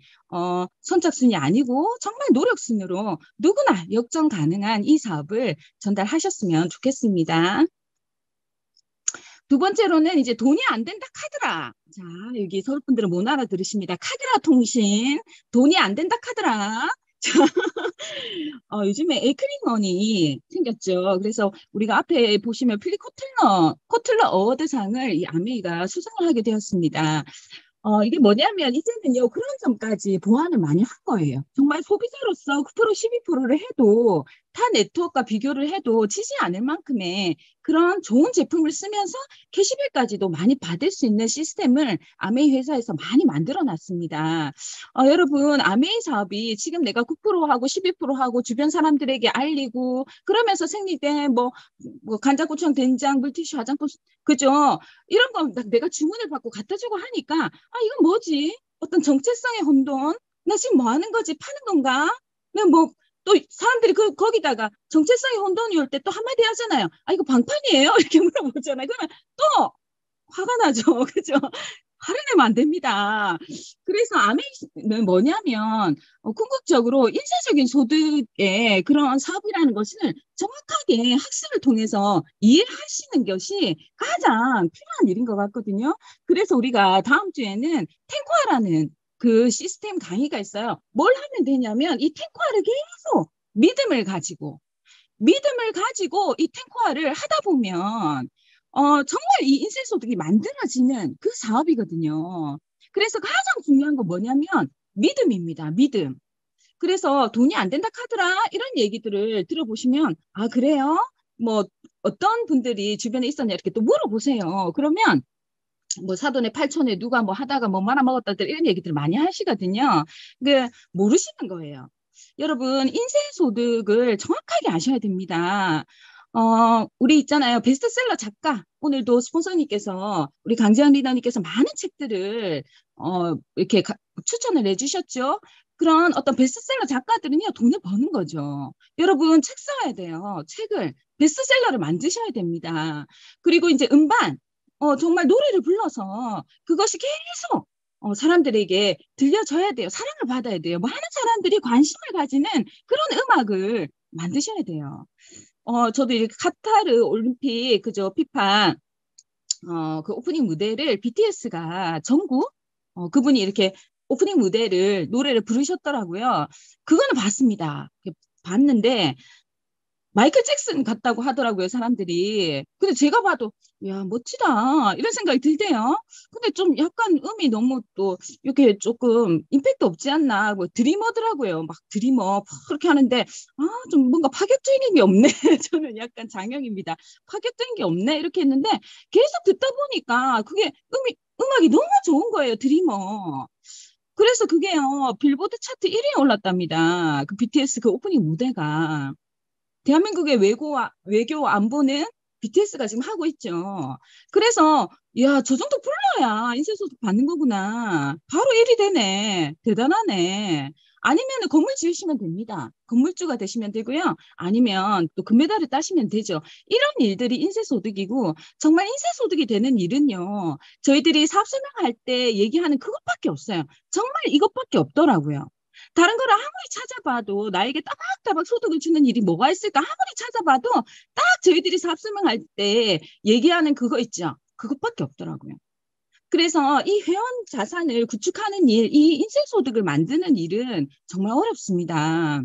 선착순이 아니고 정말 노력순으로 누구나 역전 가능한 이 사업을 전달하셨으면 좋겠습니다. 두 번째로는 이제 돈이 안 된다 카드라. 자, 여기 서울 분들은 못 알아들으십니다. 카드라 통신, 돈이 안 된다 카드라. 요즘에 에이크닝머니 생겼죠. 그래서 우리가 앞에 보시면 필립 코틀러 어워드상을 이 아메이가 수상을 하게 되었습니다. 이게 뭐냐면 이제는요 그런 점까지 보완을 많이 한 거예요. 정말 소비자로서 9% 12%를 해도 타 네트워크와 비교를 해도 지지 않을 만큼의 그런 좋은 제품을 쓰면서 캐시백까지도 많이 받을 수 있는 시스템을 아메이 회사에서 많이 만들어 놨습니다. 여러분 아메이 사업이 지금 내가 9%하고 12%하고 주변 사람들에게 알리고 그러면서 생리대 뭐 간장고추장 된장 물티슈 화장품 그죠? 이런 거 내가 주문을 받고 갖다 주고 하니까 이건 뭐지? 어떤 정체성의 혼돈? 나 지금 뭐 하는 거지? 파는 건가? 또 사람들이 거기다가 정체성의 혼돈이 올 때 또 한마디 하잖아요. 이거 방판이에요? 이렇게 물어보잖아요. 그러면 또 화가 나죠. 그죠? 화를 내면 안 됩니다. 그래서 아메이는 뭐냐면 궁극적으로 인쇄적인 소득의 그런 사업이라는 것을 정확하게 학습을 통해서 이해하시는 것이 가장 필요한 일인 것 같거든요. 그래서 우리가 다음 주에는 탱코아라는 그 시스템 강의가 있어요. 뭘 하면 되냐면 이 탱코아를 계속 믿음을 가지고 이 탱코아를 하다 보면 정말 이 인쇄소득이 만들어지는 그 사업이거든요. 그래서 가장 중요한 건 뭐냐면 믿음입니다. 믿음. 그래서 돈이 안 된다 카드라 이런 얘기들을 들어보시면 그래요? 뭐 어떤 분들이 주변에 있었냐 이렇게 또 물어보세요. 그러면 뭐 사돈의 8촌에 누가 뭐 하다가 뭐 말아먹었다들 이런 얘기들 많이 하시거든요. 모르시는 거예요. 여러분 인쇄소득을 정확하게 아셔야 됩니다. 우리 있잖아요. 베스트셀러 작가. 오늘도 스폰서님께서, 우리 강재현 리더님께서 많은 책들을, 이렇게 추천을 해주셨죠. 그런 어떤 베스트셀러 작가들은요, 돈을 버는 거죠. 여러분, 책 써야 돼요. 책을, 베스트셀러를 만드셔야 됩니다. 그리고 이제 음반, 정말 노래를 불러서 그것이 계속 사람들에게 들려줘야 돼요. 사랑을 받아야 돼요. 많은 사람들이 관심을 가지는 그런 음악을 만드셔야 돼요. 저도 이렇게 카타르 올림픽, 그죠, 피파, 그 오프닝 무대를 BTS가 정국, 그분이 이렇게 오프닝 무대를, 노래를 부르셨더라고요. 그거는 봤습니다. 봤는데, 마이클 잭슨 같다고 하더라고요, 사람들이. 근데 제가 봐도, 야, 멋지다. 이런 생각이 들대요. 근데 좀 약간 음이 너무 또, 이렇게 조금 임팩트 없지 않나. 뭐 드리머더라고요. 막 드리머. 그렇게 하는데, 좀 뭔가 파격적인 게 없네. 저는 약간 장형입니다. 파격적인 게 없네. 이렇게 했는데, 계속 듣다 보니까 그게 음악이 너무 좋은 거예요, 드리머. 그래서 그게요, 빌보드 차트 1위에 올랐답니다. 그 BTS 그 오프닝 무대가. 대한민국의 외교 안보는 BTS가 지금 하고 있죠. 그래서 야, 저 정도 불러야 인쇄소득 받는 거구나. 바로 1위 되네. 대단하네. 아니면 건물 지으시면 됩니다. 건물주가 되시면 되고요. 아니면 또 금메달을 따시면 되죠. 이런 일들이 인쇄소득이고 정말 인쇄소득이 되는 일은요. 저희들이 사업 설명할 때 얘기하는 그것밖에 없어요. 정말 이것밖에 없더라고요. 다른 거를 아무리 찾아봐도 나에게 따박따박 소득을 주는 일이 뭐가 있을까? 아무리 찾아봐도 딱 저희들이 사업 설명할 때 얘기하는 그거 있죠. 그것밖에 없더라고요. 그래서 이 회원 자산을 구축하는 일, 이 인생소득을 만드는 일은 정말 어렵습니다.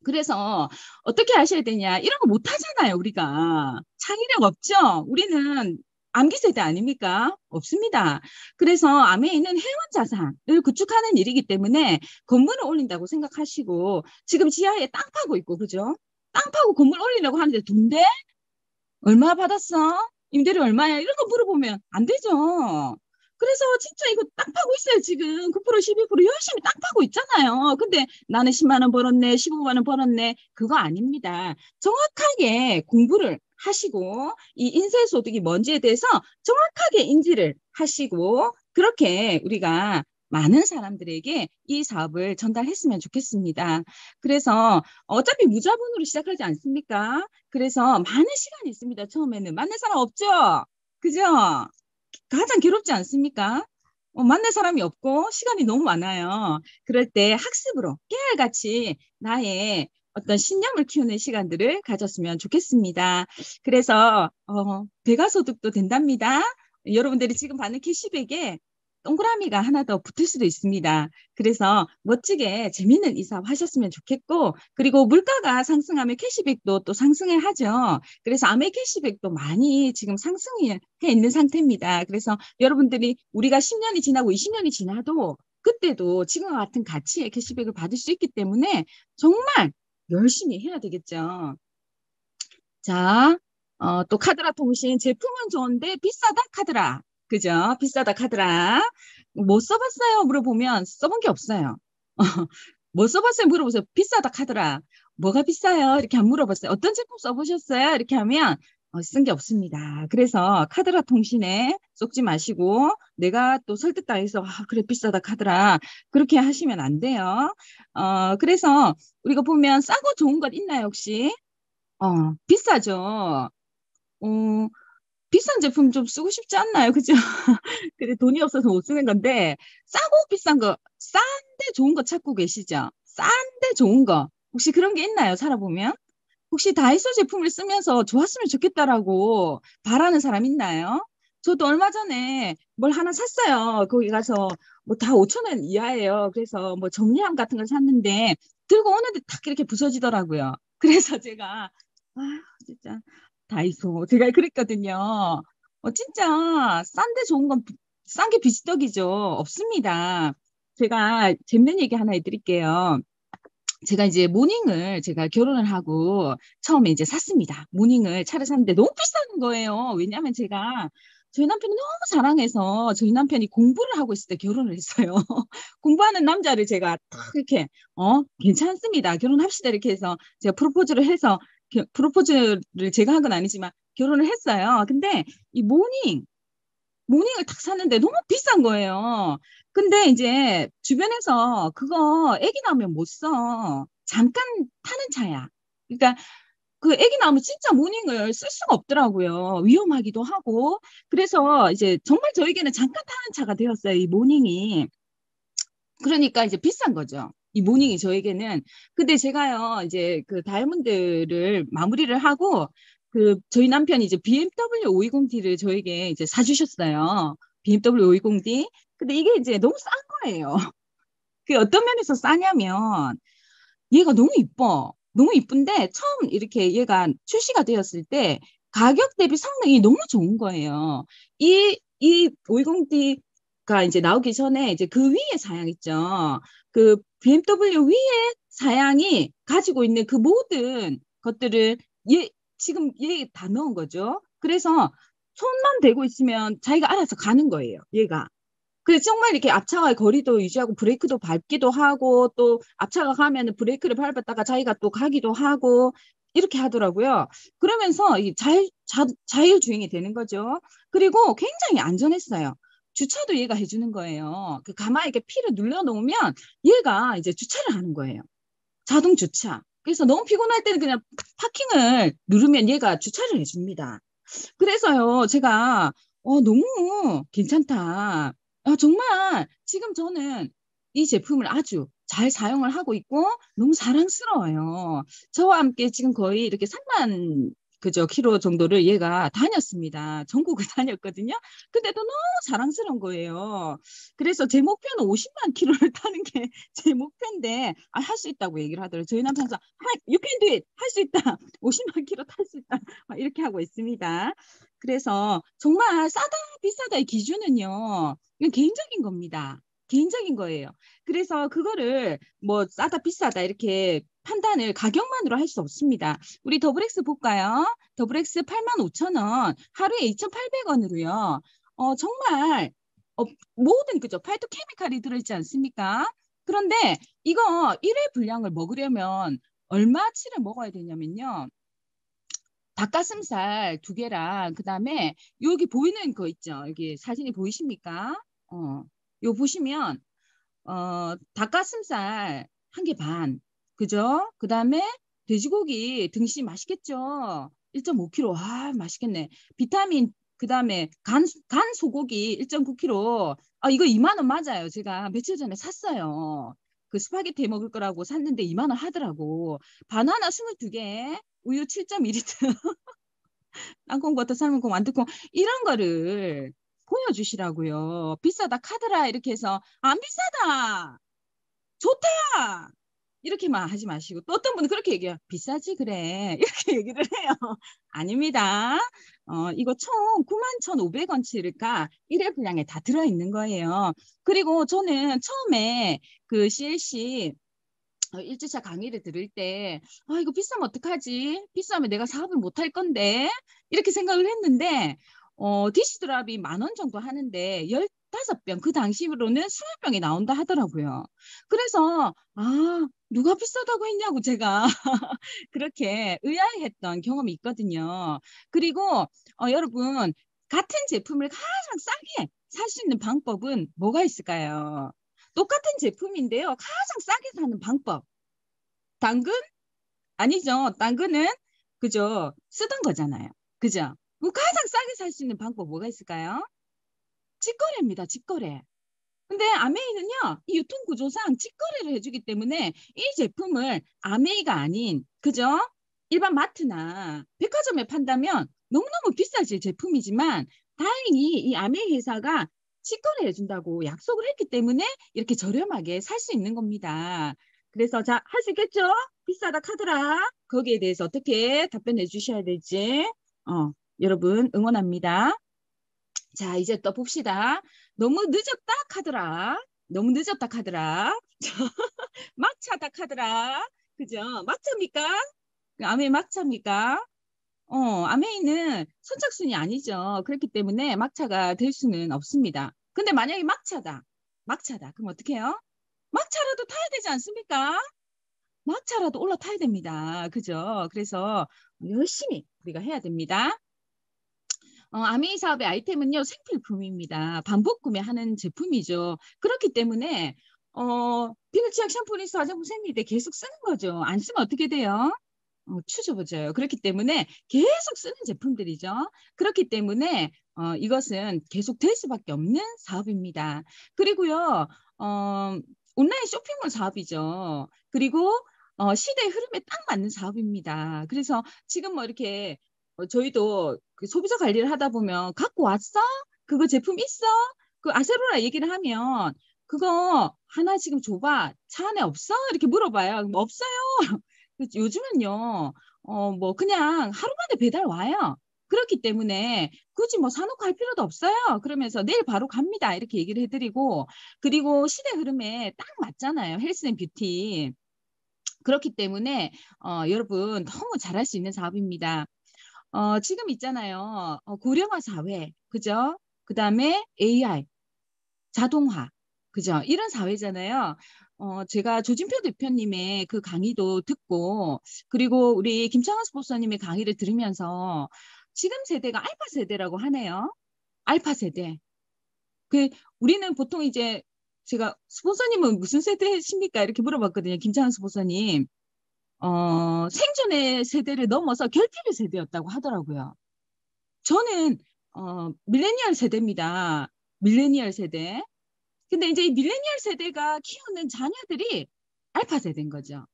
그래서 어떻게 하셔야 되냐? 이런 거 못 하잖아요, 우리가. 창의력 없죠? 우리는 암기 세대 아닙니까? 없습니다. 그래서 아메이는 회원 자산을 구축하는 일이기 때문에 건물을 올린다고 생각하시고 지금 지하에 땅 파고 있고, 그죠? 땅 파고 건물 올리려고 하는데 돈 돼? 얼마 받았어? 임대료 얼마야? 이런 거 물어보면 안 되죠. 그래서 진짜 이거 땅 파고 있어요, 지금. 9%, 12% 열심히 땅 파고 있잖아요. 근데 나는 10만 원 벌었네, 15만 원 벌었네. 그거 아닙니다. 정확하게 공부를 하시고 이 인쇄소득이 뭔지에 대해서 정확하게 인지를 하시고 그렇게 우리가 많은 사람들에게 이 사업을 전달했으면 좋겠습니다. 그래서 어차피 무자본으로 시작하지 않습니까? 그래서 많은 시간이 있습니다. 처음에는 만날 사람 없죠? 그죠? 가장 괴롭지 않습니까? 만날 사람이 없고 시간이 너무 많아요. 그럴 때 학습으로 깨알같이 나의 어떤 신념을 키우는 시간들을 가졌으면 좋겠습니다. 그래서 배가소득도 된답니다. 여러분들이 지금 받는 캐시백에 동그라미가 하나 더 붙을 수도 있습니다. 그래서 멋지게 재밌는 이 사업 하셨으면 좋겠고 그리고 물가가 상승하면 캐시백도 또 상승을 하죠. 그래서 아메 캐시백도 많이 지금 상승해 있는 상태입니다. 그래서 여러분들이 우리가 10년이 지나고 20년이 지나도 그때도 지금과 같은 가치의 캐시백을 받을 수 있기 때문에 정말 열심히 해야 되겠죠. 자, 또 카드라 통신 제품은 좋은데 비싸다 카드라. 그죠? 비싸다 카드라. 뭐 써봤어요? 물어보면 써본 게 없어요. 뭐 써봤어요? 물어보세요. 비싸다 카드라. 뭐가 비싸요? 이렇게 안 물어봤어요. 어떤 제품 써보셨어요? 이렇게 하면 쓴 게 없습니다. 그래서 카드라 통신에 쏙지 마시고 내가 또 설득당해서 그래 비싸다 카드라 그렇게 하시면 안 돼요. 그래서 우리가 보면 싸고 좋은 것 있나요 혹시? 비싸죠. 비싼 제품 좀 쓰고 싶지 않나요? 그죠? 근데 돈이 없어서 못 쓰는 건데, 싸고 비싼 거, 싼데 좋은 거 찾고 계시죠? 싼데 좋은 거. 혹시 그런 게 있나요? 살아보면? 혹시 다이소 제품을 쓰면서 좋았으면 좋겠다라고 바라는 사람 있나요? 저도 얼마 전에 뭘 하나 샀어요. 거기 가서 뭐 다 5천 원 이하예요. 그래서 뭐 정리함 같은 걸 샀는데 들고 오는데 딱 이렇게 부서지더라고요. 그래서 제가 진짜 다이소 제가 그랬거든요. 진짜 싼데 좋은 건 싼 게 비지떡이죠. 없습니다. 제가 재밌는 얘기 하나 해드릴게요. 제가 이제 모닝을 제가 결혼을 하고 처음에 이제 샀습니다. 모닝을 차를 샀는데 너무 비싼 거예요. 왜냐하면 제가 저희 남편이 너무 사랑해서 저희 남편이 공부를 하고 있을 때 결혼을 했어요. 공부하는 남자를 제가 딱 이렇게 괜찮습니다. 결혼합시다 이렇게 해서 제가 프로포즈를 해서 프로포즈를 제가 한 건 아니지만 결혼을 했어요. 근데 이 모닝을 딱 샀는데 너무 비싼 거예요. 근데 이제 주변에서 그거 애기 낳으면 못 써. 잠깐 타는 차야. 그러니까 그 애기 낳으면 진짜 모닝을 쓸 수가 없더라고요. 위험하기도 하고. 그래서 이제 정말 저에게는 잠깐 타는 차가 되었어요. 이 모닝이. 그러니까 이제 비싼 거죠. 이 모닝이 저에게는. 근데 제가요, 이제 그 다이아몬드를 마무리를 하고 저희 남편이 이제 BMW 520D를 저에게 이제 사주셨어요. BMW 520D. 근데 이게 이제 너무 싼 거예요. 그 어떤 면에서 싸냐면 얘가 너무 이뻐. 너무 이쁜데 처음 이렇게 얘가 출시가 되었을 때 가격 대비 성능이 너무 좋은 거예요. 이 520D가 이제 나오기 전에 이제 그 위에 사양 있죠. 그 BMW 위에 사양이 가지고 있는 그 모든 것들을 지금 얘 다 넣은 거죠. 그래서 손만 대고 있으면 자기가 알아서 가는 거예요. 얘가. 그래서 정말 이렇게 앞차와의 거리도 유지하고 브레이크도 밟기도 하고 또 앞차가 가면 브레이크를 밟았다가 자기가 또 가기도 하고 이렇게 하더라고요. 그러면서 자율주행이 되는 거죠. 그리고 굉장히 안전했어요. 주차도 얘가 해주는 거예요. 그 가만히 이렇게 피를 눌러놓으면 얘가 이제 주차를 하는 거예요. 자동 주차. 그래서 너무 피곤할 때는 그냥 파킹을 누르면 얘가 주차를 해줍니다. 그래서요, 제가 너무 괜찮다. 정말 지금 저는 이 제품을 아주 잘 사용을 하고 있고 너무 사랑스러워요. 저와 함께 지금 거의 이렇게 3만 그죠 킬로 정도를 얘가 다녔습니다. 전국을 다녔거든요. 근데도 너무 사랑스러운 거예요. 그래서 제 목표는 50만 킬로를 타는 게 제 목표인데 할 수 있다고 얘기를 하더라고요. 저희 남편 항상 You can do it! 할 수 있다. 50만 킬로 탈 수 있다. 이렇게 하고 있습니다. 그래서 정말 싸다 비싸다의 기준은요. 이건 개인적인 겁니다. 개인적인 거예요. 그래서 그거를 뭐 싸다 비싸다 이렇게 판단을 가격만으로 할 수 없습니다. 우리 더블엑스 볼까요? 더블엑스 85,000원, 하루에 2,800원으로요. 정말 모든 그죠? 파이토케미칼이 들어있지 않습니까? 그런데 이거 1회 분량을 먹으려면 얼마치를 먹어야 되냐면요. 닭가슴살 2개랑 그다음에 여기 보이는 거 있죠? 여기 사진이 보이십니까? 요 보시면 닭가슴살 1개 반, 그죠? 그 다음에 돼지고기 등심 맛있겠죠? 1.5kg, 맛있겠네. 비타민, 그 다음에 간 소고기 1.9kg. 이거 2만 원 맞아요. 제가 며칠 전에 샀어요. 그 스파게티 먹을 거라고 샀는데 2만 원 하더라고. 바나나 22개, 우유 7.2리터, 땅콩버터, 삶은콩, 완두콩 이런 거를 보여주시라고요. 비싸다 카더라 이렇게 해서 안 비싸다 좋다 이렇게만 하지 마시고 또 어떤 분은 그렇게 얘기해요. 비싸지 그래 이렇게 얘기를 해요. 아닙니다. 이거 총 91,500원치가 1회 분량에 다 들어있는 거예요. 그리고 저는 처음에 그 CLC 1주차 강의를 들을 때 이거 비싸면 어떡하지? 비싸면 내가 사업을 못할 건데 이렇게 생각을 했는데 디시드랍이 10,000원 정도 하는데 15병 그 당시로는 20병이 나온다 하더라고요. 그래서 누가 비싸다고 했냐고 제가 그렇게 의아해했던 경험이 있거든요. 그리고 여러분 같은 제품을 가장 싸게 살 수 있는 방법은 뭐가 있을까요? 똑같은 제품인데요. 가장 싸게 사는 방법. 당근? 아니죠. 당근은 그죠? 쓰던 거잖아요. 그죠? 가장 싸게 살 수 있는 방법 뭐가 있을까요? 직거래입니다. 직거래. 근데 아메이는요. 이 유통구조상 직거래를 해주기 때문에 이 제품을 아메이가 아닌 그죠? 일반 마트나 백화점에 판다면 너무너무 비싸질 제품이지만 다행히 이 아메이 회사가 직거래 해준다고 약속을 했기 때문에 이렇게 저렴하게 살 수 있는 겁니다. 그래서 자, 할 수 있겠죠? 비싸다 카더라. 거기에 대해서 어떻게 답변해 주셔야 될지 여러분 응원합니다. 자, 이제 또 봅시다. 너무 늦었다 카더라. 너무 늦었다 카더라. 막차다 카더라. 그죠? 막차입니까? 아메이 막차입니까? 아메이는 선착순이 아니죠. 그렇기 때문에 막차가 될 수는 없습니다. 근데 만약에 막차다. 그럼 어떻게 해요? 막차라도 타야 되지 않습니까? 막차라도 올라타야 됩니다. 그죠? 그래서 열심히 우리가 해야 됩니다. 아메이 사업의 아이템은요. 생필품입니다. 반복 구매하는 제품이죠. 그렇기 때문에 비누 치약 샴푸 리스 화장품 생리대 계속 쓰는 거죠. 안 쓰면 어떻게 돼요? 추저부져요. 그렇기 때문에 계속 쓰는 제품들이죠. 그렇기 때문에 이것은 계속 될 수밖에 없는 사업입니다. 그리고요. 온라인 쇼핑몰 사업이죠. 그리고 시대의 흐름에 딱 맞는 사업입니다. 그래서 지금 뭐 이렇게 저희도 그 소비자 관리를 하다 보면 갖고 왔어? 그거 제품 있어? 그 아세로라 얘기를 하면 그거 하나 지금 줘봐. 차 안에 없어? 이렇게 물어봐요. 없어요. 요즘은요, 뭐 그냥 하루 만에 배달 와요. 그렇기 때문에 굳이 뭐 사놓고 할 필요도 없어요. 그러면서 내일 바로 갑니다. 이렇게 얘기를 해드리고, 그리고 시대 흐름에 딱 맞잖아요. 헬스 앤 뷰티. 그렇기 때문에 여러분 너무 잘할 수 있는 사업입니다. 지금 있잖아요. 고령화 사회, 그죠? 그 다음에 AI, 자동화, 그죠? 이런 사회잖아요. 제가 조진표 대표님의 그 강의도 듣고, 그리고 우리 김창원 스포츠님의 강의를 들으면서 지금 세대가 알파 세대라고 하네요. 알파 세대. 우리는 보통 이제 제가 스포츠님은 무슨 세대십니까? 이렇게 물어봤거든요. 김창원 스포츠님. 생존의 세대를 넘어서 결핍의 세대였다고 하더라고요. 저는 밀레니얼 세대입니다. 밀레니얼 세대. 근데 이제 이 밀레니얼 세대가 키우는 자녀들이 알파 세대인 거죠.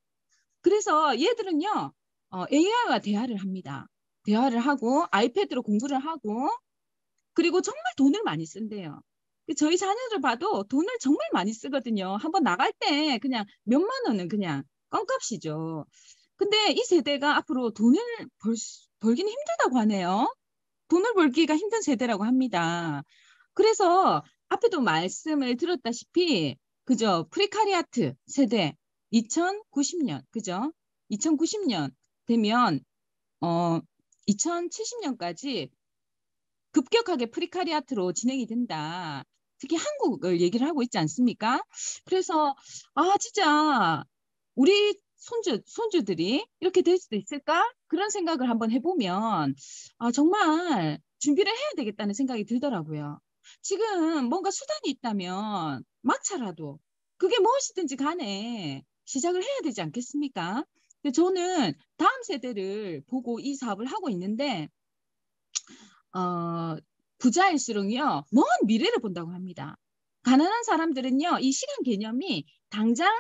그래서 얘들은요, AI와 대화를 합니다. 대화를 하고 아이패드로 공부를 하고 그리고 정말 돈을 많이 쓴대요. 저희 자녀들 봐도 돈을 정말 많이 쓰거든요. 한번 나갈 때 그냥 몇만 원은 그냥 껌값이죠. 근데 이 세대가 앞으로 돈을 벌기는 힘들다고 하네요. 돈을 벌기가 힘든 세대라고 합니다. 그래서 앞에도 말씀을 드렸다시피 그죠? 프리카리아트 세대 2090년 그죠? 2090년 되면 2070년까지 급격하게 프리카리아트로 진행이 된다. 특히 한국을 얘기를 하고 있지 않습니까? 그래서 진짜 우리 손주들이 이렇게 될 수도 있을까? 그런 생각을 한번 해보면 정말 준비를 해야 되겠다는 생각이 들더라고요. 지금 뭔가 수단이 있다면 막차라도 그게 무엇이든지 간에 시작을 해야 되지 않겠습니까? 근데 저는 다음 세대를 보고 이 사업을 하고 있는데 부자일수록요, 먼 미래를 본다고 합니다. 가난한 사람들은요, 이 시간 개념이 당장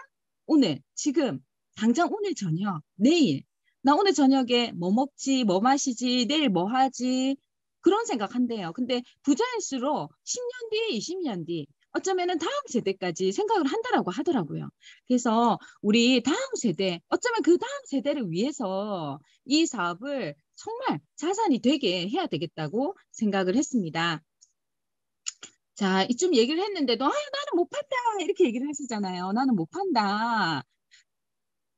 오늘, 지금, 당장 오늘 저녁, 내일, 나 오늘 저녁에 뭐 먹지, 뭐 마시지, 내일 뭐 하지, 그런 생각한대요. 근데 부자일수록 10년 뒤, 20년 뒤, 어쩌면은 다음 세대까지 생각을 한다라고 하더라고요. 그래서 우리 다음 세대, 어쩌면 그 다음 세대를 위해서 이 사업을 정말 자산이 되게 해야 되겠다고 생각을 했습니다. 자, 이쯤 얘기를 했는데도 나는 못 판다 이렇게 얘기를 하시잖아요. 나는 못 판다.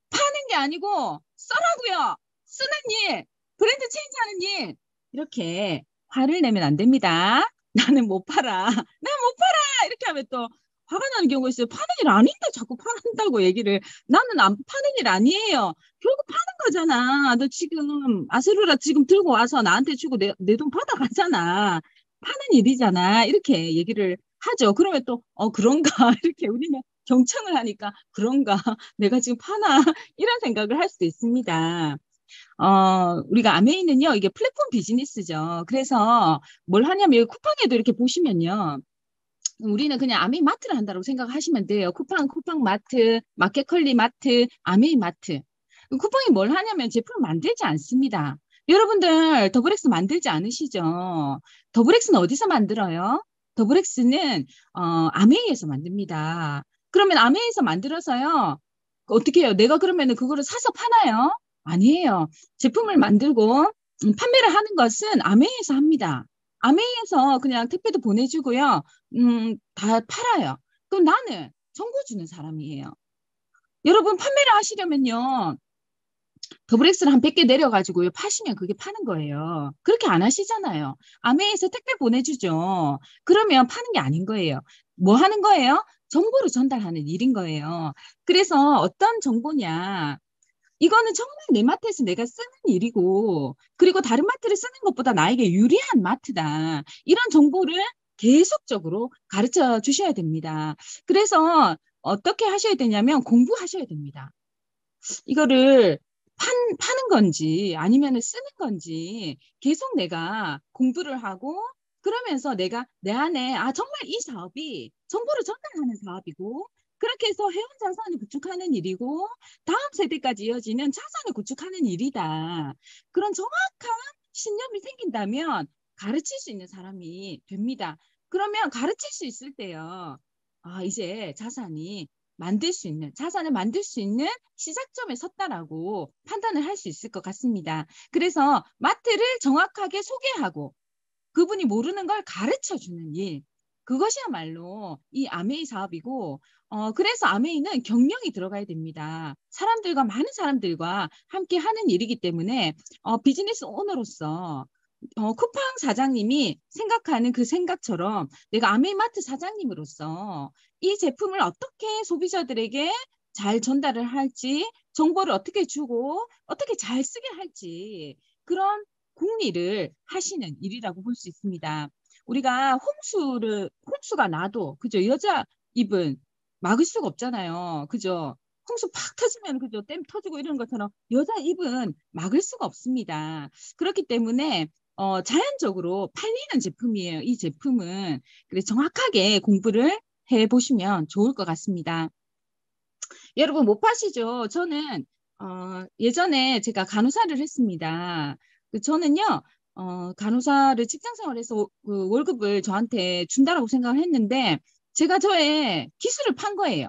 파는 게 아니고 써라고요. 쓰는 일, 브랜드 체인지하는 일 이렇게 화를 내면 안 됩니다. 나는 못 팔아. 난 못 팔아. 이렇게 하면 또 화가 나는 경우가 있어요. 파는 일 아닌데 자꾸 파는다고 얘기를. 나는 안 파는 일 아니에요. 결국 파는 거잖아. 너 지금 아세로라 지금 들고 와서 나한테 주고 내 돈 받아가잖아. 파는 일이잖아. 이렇게 얘기를 하죠. 그러면 또 그런가 이렇게 우리는 경청을 하니까 그런가 내가 지금 파나 이런 생각을 할 수도 있습니다. 우리가 아메이는요, 이게 플랫폼 비즈니스죠. 그래서 뭘 하냐면 여기 쿠팡에도 이렇게 보시면요. 우리는 그냥 아메이 마트를 한다고 생각하시면 돼요. 쿠팡 마트, 마켓컬리 마트, 아메이 마트. 쿠팡이 뭘 하냐면 제품을 만들지 않습니다. 여러분들 더블엑스 만들지 않으시죠? 더블엑스는 어디서 만들어요? 더블엑스는 아메이에서 만듭니다. 그러면 아메이에서 만들어서요. 어떻게 해요? 내가 그러면 그거를 사서 파나요? 아니에요. 제품을 만들고 판매를 하는 것은 아메이에서 합니다. 아메이에서 그냥 택배도 보내주고요. 다 팔아요. 그럼 나는 정보 주는 사람이에요. 여러분 판매를 하시려면요. 더블엑스를 한 100개 내려가지고요. 파시면 그게 파는 거예요. 그렇게 안 하시잖아요. 아메이에서 택배 보내주죠. 그러면 파는 게 아닌 거예요. 뭐 하는 거예요? 정보를 전달하는 일인 거예요. 그래서 어떤 정보냐. 이거는 정말 내 마트에서 내가 쓰는 일이고 그리고 다른 마트를 쓰는 것보다 나에게 유리한 마트다. 이런 정보를 계속적으로 가르쳐 주셔야 됩니다. 그래서 어떻게 하셔야 되냐면 공부하셔야 됩니다. 이거를 파는 건지 아니면 쓰는 건지 계속 내가 공부를 하고 그러면서 내가 내 안에 정말 이 사업이 정보를 전달하는 사업이고 그렇게 해서 회원 자산을 구축하는 일이고 다음 세대까지 이어지는 자산을 구축하는 일이다. 그런 정확한 신념이 생긴다면 가르칠 수 있는 사람이 됩니다. 그러면 가르칠 수 있을 때요. 이제 자산을 만들 수 있는 시작점에 섰다라고 판단을 할 수 있을 것 같습니다. 그래서 마트를 정확하게 소개하고 그분이 모르는 걸 가르쳐주는 일. 그것이야말로 이 아메이 사업이고 그래서 아메이는 경영이 들어가야 됩니다. 많은 사람들과 함께 하는 일이기 때문에 비즈니스 오너로서 쿠팡 사장님이 생각하는 그 생각처럼 내가 아메이마트 사장님으로서 이 제품을 어떻게 소비자들에게 잘 전달을 할지 정보를 어떻게 주고 어떻게 잘 쓰게 할지 그런 궁리를 하시는 일이라고 볼 수 있습니다. 우리가 홍수가 나도 그죠? 여자 입은 막을 수가 없잖아요. 그죠? 홍수 팍 터지면 그죠? 댐 터지고 이런 것처럼 여자 입은 막을 수가 없습니다. 그렇기 때문에 자연적으로 팔리는 제품이에요. 이 제품은. 그래서 정확하게 공부를 해보시면 좋을 것 같습니다. 여러분 못 파시죠? 저는 예전에 제가 간호사를 했습니다. 저는요 간호사를 직장 생활해서 그 월급을 저한테 준다라고 생각을 했는데 제가 저의 기술을 판 거예요.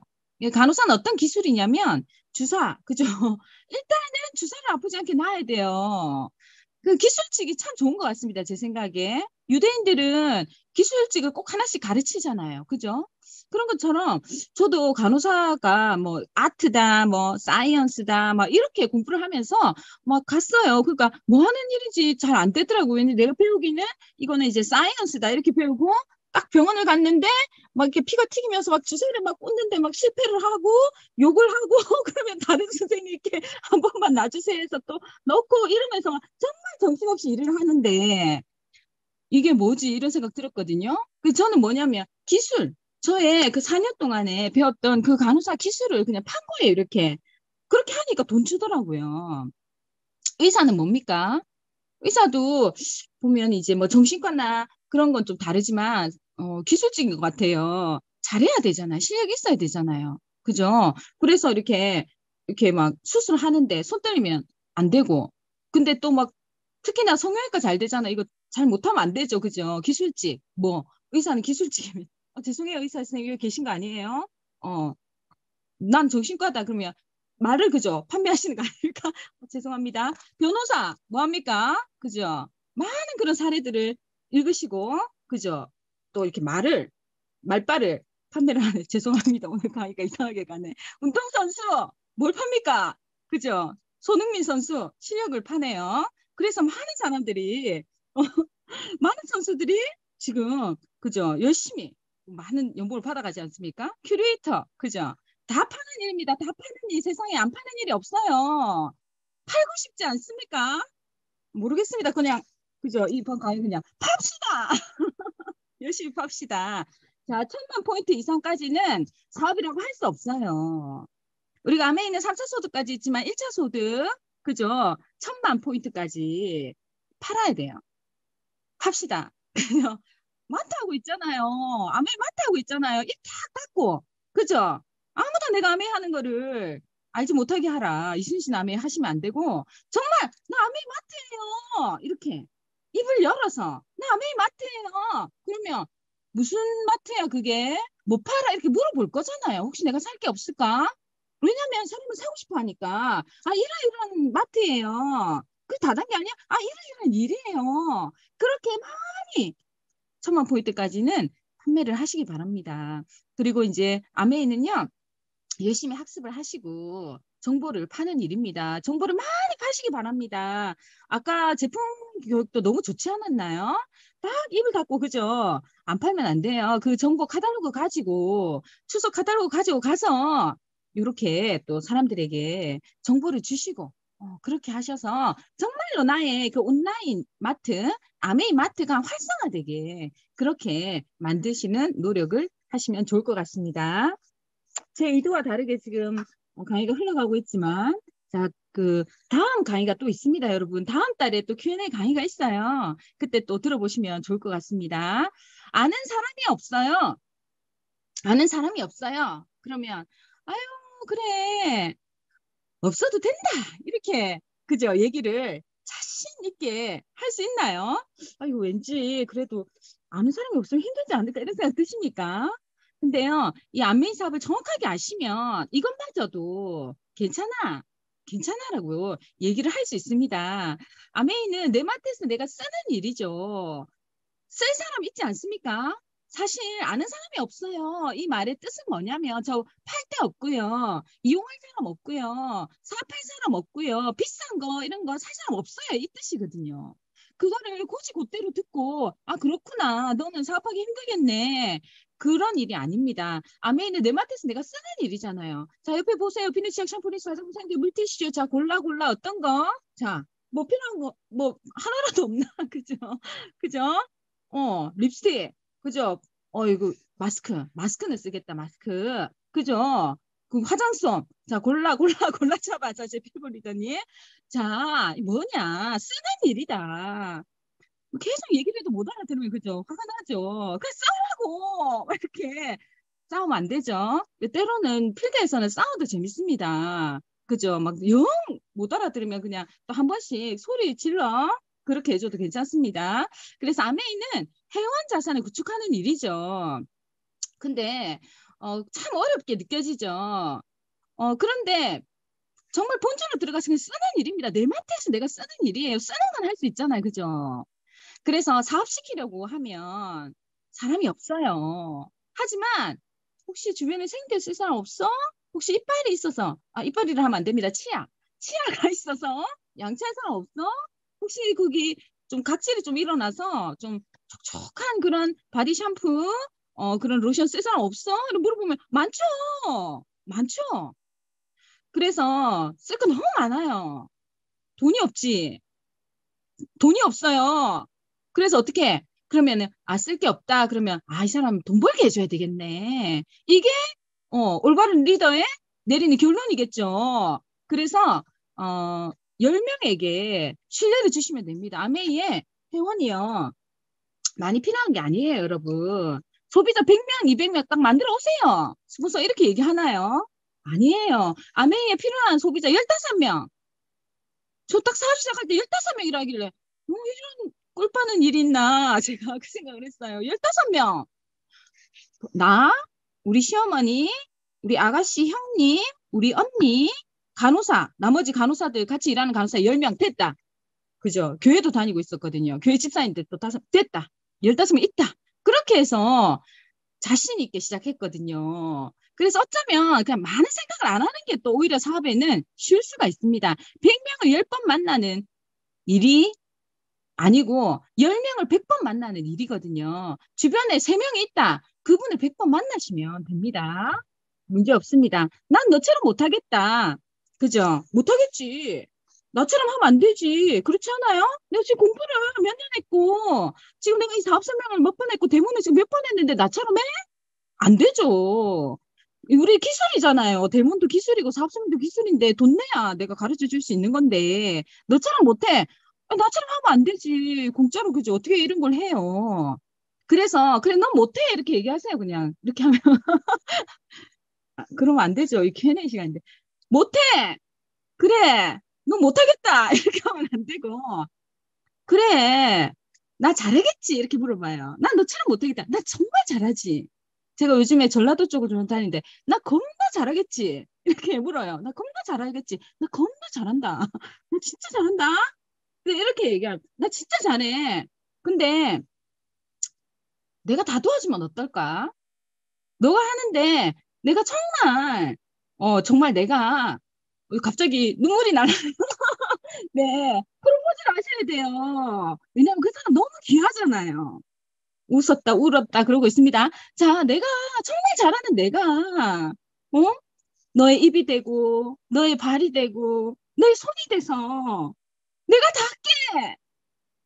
간호사는 어떤 기술이냐면 주사, 그죠? 일단은 주사를 아프지 않게 놔야 돼요. 그 기술직이 참 좋은 것 같습니다. 제 생각에. 유대인들은 기술직을 꼭 하나씩 가르치잖아요. 그죠? 그런 것처럼 저도 간호사가 뭐 아트다, 뭐 사이언스다, 막 이렇게 공부를 하면서 막 갔어요. 그러니까 뭐 하는 일인지 잘 안 되더라고요. 왜냐면 내가 배우기는 이거는 이제 사이언스다 이렇게 배우고 딱 병원을 갔는데 막 이렇게 피가 튀기면서 막 주사를 막 꽂는데 막 실패를 하고 욕을 하고 그러면 다른 선생님께 한 번만 놔주세요 해서 또 넣고 이러면서 정말 정신없이 일을 하는데 이게 뭐지 이런 생각 들었거든요. 그 저는 뭐냐면 기술 저의 그 4년 동안에 배웠던 그 간호사 기술을 그냥 판 거예요. 이렇게 그렇게 하니까 돈 주더라고요. 의사는 뭡니까? 의사도 보면 이제 뭐 정신과나 그런 건 좀 다르지만 기술직인 것 같아요. 잘해야 되잖아요. 실력이 있어야 되잖아요. 그죠? 그래서 이렇게 막 수술하는데 손 떨리면 안 되고 근데 또 막 특히나 성형외과 잘 되잖아요. 이거 잘 못하면 안 되죠. 그죠? 기술직 뭐 의사는 기술직이면 죄송해요. 의사 선생님 여기 계신 거 아니에요? 난 정신과다 그러면 말을 그죠? 판매하시는 거 아닐까? 죄송합니다. 변호사 뭐합니까? 그죠? 많은 그런 사례들을 읽으시고 그죠? 또 이렇게 말발을 판매를 하네. 죄송합니다. 오늘 강의가 이상하게 가네. 운동선수 뭘 팝니까? 그죠? 손흥민 선수 실력을 파네요. 그래서 많은 사람들이 많은 선수들이 지금 그죠? 열심히 많은 연봉을 받아가지 않습니까? 큐레이터 그죠? 다 파는 일입니다. 다 파는 일. 세상에 안 파는 일이 없어요. 팔고 싶지 않습니까? 모르겠습니다. 그냥 그죠? 이번 강의 그냥 팝시다. 열심히 팝시다. 자, 1,000만 포인트 이상까지는 사업이라고 할 수 없어요. 우리가 아메이는 3차 소득까지 있지만 1차 소득 그죠? 1,000만 포인트까지 팔아야 돼요. 팝시다. 마트 하고 있잖아요. 아메 마트 하고 있잖아요. 입 탁 닫고. 그죠? 아무도 내가 아메 하는 거를 알지 못하게 하라. 이순신 아메 하시면 안 되고 정말 나 아메 마트예요. 이렇게 입을 열어서 나 아메 마트예요. 그러면 무슨 마트야 그게? 뭐 팔아? 이렇게 물어볼 거잖아요. 혹시 내가 살 게 없을까? 왜냐면 사람은 사고 싶어 하니까 이런 마트예요. 그게 다단 게 아니야? 이런 일이에요. 그렇게 많이 1,000만 포인트까지는 판매를 하시기 바랍니다. 그리고 이제 아메이는요. 열심히 학습을 하시고 정보를 파는 일입니다. 정보를 많이 파시기 바랍니다. 아까 제품 교육도 너무 좋지 않았나요? 딱 입을 닫고 그죠? 안 팔면 안 돼요. 그 정보 카탈로그 가지고 추석 카탈로그 가지고 가서 이렇게 또 사람들에게 정보를 주시고 그렇게 하셔서 정말로 나의 그 온라인 마트, 아메이 마트가 활성화되게 그렇게 만드시는 노력을 하시면 좋을 것 같습니다. 제 의도와 다르게 지금 강의가 흘러가고 있지만 자, 그 다음 강의가 또 있습니다, 여러분. 다음 달에 또 Q&A 강의가 있어요. 그때 또 들어보시면 좋을 것 같습니다. 아는 사람이 없어요. 아는 사람이 없어요. 그러면 아유 그래 없어도 된다 이렇게 그죠 얘기를 자신 있게 할 수 있나요? 아유 왠지 그래도 아는 사람이 없으면 힘들지 않을까 이런 생각 드십니까? 근데요 이 안메인 사업을 정확하게 아시면 이것마저도 괜찮아라고 얘기를 할 수 있습니다. 아메이는 내 마트에서 내가 쓰는 일이죠. 쓸 사람 있지 않습니까? 사실 아는 사람이 없어요. 이 말의 뜻은 뭐냐면 저 팔 데 없고요. 이용할 사람 없고요. 사업할 사람 없고요. 비싼 거 이런 거 살 사람 없어요. 이 뜻이거든요. 그거를 굳이 그대로 듣고 그렇구나. 너는 사업하기 힘들겠네. 그런 일이 아닙니다. 아메이는 내 마트에서 내가 쓰는 일이잖아요. 자 옆에 보세요. 비누치약, 샴푸, 린스, 화장품, 상대, 물티슈. 자 골라 어떤 거? 자 뭐 필요한 거 뭐 하나라도 없나? 그죠? 그죠? 립스틱. 그죠? 이거 마스크는 쓰겠다, 마스크. 그죠? 그 화장솜. 자, 골라 잡아. 자, 제 피부 리더님. 자, 뭐냐. 쓰는 일이다. 계속 얘기를 해도 못 알아들으면, 그죠? 화가 나죠? 그 써라고! 이렇게. 싸우면 안 되죠. 때로는 필드에서는 싸워도 재밌습니다. 그죠? 막 영 못 알아들으면 그냥 또 한 번씩 소리 질러. 그렇게 해줘도 괜찮습니다. 그래서 아메이는 회원 자산을 구축하는 일이죠. 근데 참 어렵게 느껴지죠. 그런데 정말 본질로 들어가서 쓰는 일입니다. 내 맘대로 내가 쓰는 일이에요. 쓰는 건 할 수 있잖아요. 그죠? 그래서 사업시키려고 하면 사람이 없어요. 하지만 혹시 주변에 생계 쓸 사람 없어? 혹시 이빨이 있어서, 이빨이라 하면 안 됩니다. 치아가 있어서 양치할 사람 없어? 혹시 거기 좀 각질이 좀 일어나서 좀 촉촉한 그런 바디 샴푸, 그런 로션 쓸 사람 없어? 이렇게 물어보면 많죠. 많죠. 그래서 쓸 거 너무 많아요. 돈이 없지. 돈이 없어요. 그래서 어떻게? 그러면은 쓸 게 없다. 그러면 이 사람 돈 벌게 해줘야 되겠네. 이게 올바른 리더의 내리는 결론이겠죠. 그래서 10명에게 신뢰를 주시면 됩니다. 아메이의 회원이요. 많이 필요한 게 아니에요, 여러분. 소비자 100명, 200명 딱 만들어 오세요. 스폰서 이렇게 얘기하나요? 아니에요. 아메이에 필요한 소비자 15명. 저 딱 사업 시작할 때 15명이라 하길래 이런 꿀 빠는 일이 있나 제가 그 생각을 했어요. 15명. 나, 우리 시어머니, 우리 아가씨 형님, 우리 언니, 간호사, 나머지 간호사들 같이 일하는 간호사 10명 됐다. 그죠? 교회도 다니고 있었거든요. 교회 집사인데 또 됐다. 15명 있다. 그렇게 해서 자신 있게 시작했거든요. 그래서 어쩌면 그냥 많은 생각을 안 하는 게 또 오히려 사업에는 쉬울 수가 있습니다. 100명을 10번 만나는 일이 아니고 10명을 100번 만나는 일이거든요. 주변에 3명이 있다. 그분을 100번 만나시면 됩니다. 문제 없습니다. 난 너처럼 못하겠다. 그죠? 못하겠지. 나처럼 하면 안 되지. 그렇지 않아요? 내가 지금 공부를 몇 년 했고 지금 내가 이 사업 설명을 몇 번 했고 대문을 지금 몇 번 했는데 나처럼 해? 안 되죠. 우리 기술이잖아요. 대문도 기술이고 사업 설명도 기술인데 돈 내야 내가 가르쳐 줄 수 있는 건데 너처럼 못해. 나처럼 하면 안 되지. 공짜로 그죠? 어떻게 이런 걸 해요. 그래서 그래 넌 못해 이렇게 얘기하세요. 그냥 이렇게 하면 그러면 안 되죠. 이 Q&A 시간인데 못해. 그래 너 못하겠다 이렇게 하면 안 되고 그래 나 잘하겠지 이렇게 물어봐요. 난 너처럼 못하겠다. 나 정말 잘하지. 제가 요즘에 전라도 쪽을 좀 다니는데 나 겁나 잘하겠지 이렇게 물어요. 나 겁나 잘하겠지. 나 겁나 잘한다. 나 진짜 잘한다. 이렇게 얘기하면 나 진짜 잘해. 근데 내가 다 도와주면 어떨까? 너가 하는데 내가 정말 정말 내가 갑자기 눈물이 나는 네 프로포즈를 하셔야 돼요. 왜냐면 그 사람 너무 귀하잖아요. 웃었다 울었다 그러고 있습니다. 자, 내가 정말 잘하는 내가 너의 입이 되고 너의 발이 되고 너의 손이 돼서 내가 다 할게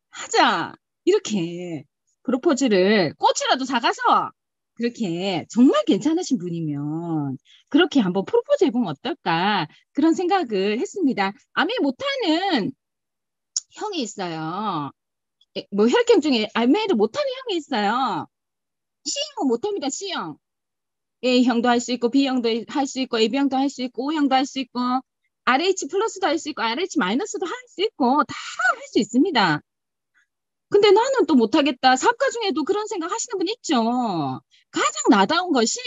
하자 이렇게 프로포즈를 꽃이라도 사가서 그렇게 정말 괜찮으신 분이면 그렇게 한번 프로포즈 해보면 어떨까 그런 생각을 했습니다. 아메 못하는 형이 있어요. 뭐 혈액형 중에 아메를 못하는 형이 있어요. C형은 못합니다. C형. A형도 할 수 있고 B형도 할 수 있고 AB형도 할 수 있고 O형도 할 수 있고 RH 플러스도 할 수 있고 RH 마이너스도 할 수 있고 다 할 수 있습니다. 근데 나는 또 못하겠다. 사업가 중에도 그런 생각 하시는 분 있죠. 가장 나다운 것이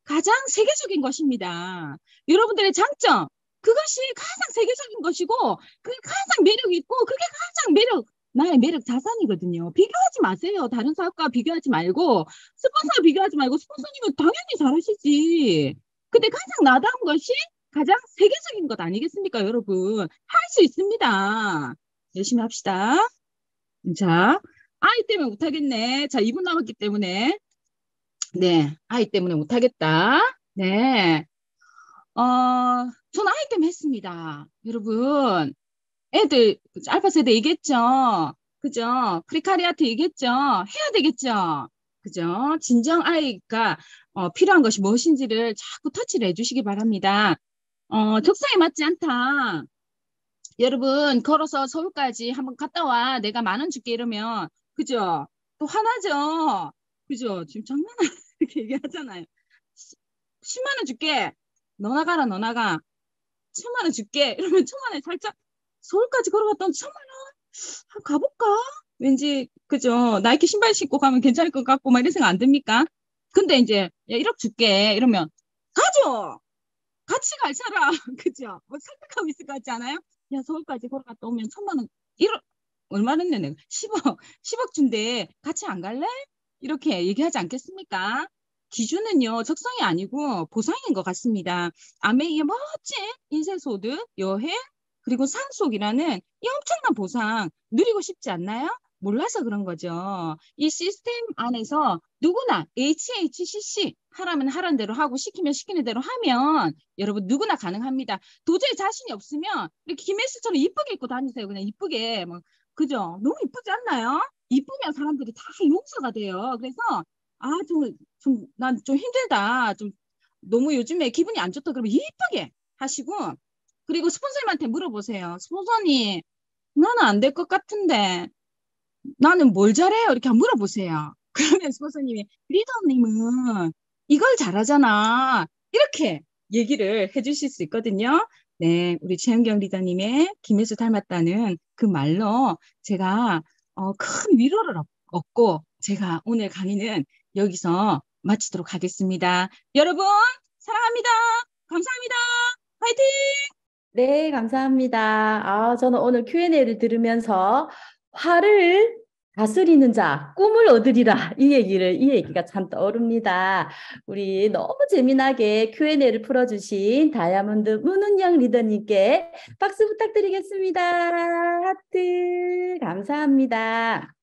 가장 세계적인 것입니다. 여러분들의 장점, 그것이 가장 세계적인 것이고 그게 가장 매력 있고 그게 가장 나의 매력 자산이거든요. 비교하지 마세요. 다른 사업과 비교하지 말고 스폰서와 비교하지 말고 스폰서님은 당연히 잘하시지. 근데 가장 나다운 것이 가장 세계적인 것 아니겠습니까, 여러분? 할 수 있습니다. 열심히 합시다. 자, 아이 때문에 못하겠네. 자, 2분 남았기 때문에. 네, 아이 때문에 못하겠다. 네. 전 아이 때문에 했습니다. 여러분, 애들, 알파 세대 얘기했죠? 그죠? 프리카리아트 얘기했죠? 해야 되겠죠? 그죠? 진정 아이가 필요한 것이 무엇인지를 자꾸 터치를 해주시기 바랍니다. 적성에 맞지 않다. 여러분 걸어서 서울까지 한번 갔다 와. 내가 10,000원 줄게 이러면 그죠? 또 화나죠? 그죠? 지금 장난 아니야 이렇게 얘기하잖아요. 10만 원 줄게. 너 나가라, 너 나가. 1000만 원 줄게. 이러면 1000만 원 살짝 서울까지 걸어갔다 온 1000만 원? 가볼까? 왠지, 그죠? 나이키 신발 신고 가면 괜찮을 것 같고, 막 이런 생각 안 듭니까? 근데 이제, 야, 1억 줄게. 이러면, 가죠! 같이 가셔라. 그죠? 뭐 설득하고 있을 것 같지 않아요? 야, 서울까지 걸어갔다 오면 1000만 원, 1억, 얼마 냈네, 내가. 10억 준대. 같이 안 갈래? 이렇게 얘기하지 않겠습니까? 기준은요, 적성이 아니고 보상인 것 같습니다. 아메이의 멋진 인쇄소득, 여행, 그리고 상속이라는 이 엄청난 보상 누리고 싶지 않나요? 몰라서 그런 거죠. 이 시스템 안에서 누구나 HHCC 하라면 하라는 대로 하고 시키면 시키는 대로 하면 여러분 누구나 가능합니다. 도저히 자신이 없으면 이렇게 김혜수처럼 이쁘게 입고 다니세요. 그냥 이쁘게. 뭐, 그죠? 너무 이쁘지 않나요? 이쁘면 사람들이 다 용서가 돼요. 그래서 난 좀 힘들다. 좀 너무 요즘에 기분이 안 좋다. 그러면 이쁘게 하시고 그리고 스폰서님한테 물어보세요. 스폰서님, 나는 안 될 것 같은데 나는 뭘 잘해요? 이렇게 한번 물어보세요. 그러면 스폰서님이 리더님은 이걸 잘하잖아. 이렇게 얘기를 해주실 수 있거든요. 네, 우리 최은경 리더님의 김혜수 닮았다는 그 말로 제가 큰 위로를 얻고 제가 오늘 강의는 여기서 마치도록 하겠습니다. 여러분 사랑합니다. 감사합니다. 화이팅! 네, 감사합니다. 저는 오늘 Q&A를 들으면서 화를 다스리는 자, 꿈을 얻으리라. 이 얘기가 참 떠오릅니다. 우리 너무 재미나게 Q&A를 풀어주신 다이아몬드 문은영 리더님께 박수 부탁드리겠습니다. 하트. 감사합니다.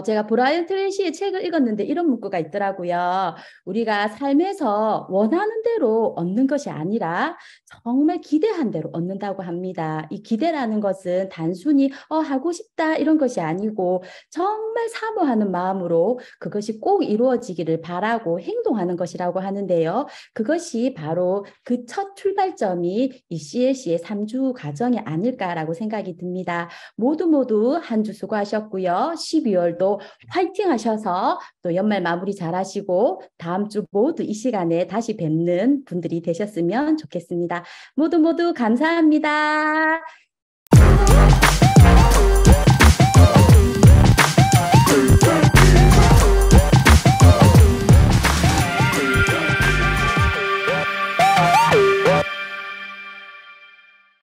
제가 브라이언 트레이시의 책을 읽었는데 이런 문구가 있더라고요. 우리가 삶에서 원하는 대로 얻는 것이 아니라 정말 기대한 대로 얻는다고 합니다. 이 기대라는 것은 단순히 하고 싶다 이런 것이 아니고 정말 사모하는 마음으로 그것이 꼭 이루어지기를 바라고 행동하는 것이라고 하는데요. 그것이 바로 그 첫 출발점이 이 CLC의 3주 과정이 아닐까라고 생각이 듭니다. 모두 한 주 수고하셨고요. 12월도 화이팅 하셔서 또 연말 마무리 잘 하시고 다음 주 모두 이 시간에 다시 뵙는 분들이 되셨으면 좋겠습니다. 모두 감사합니다.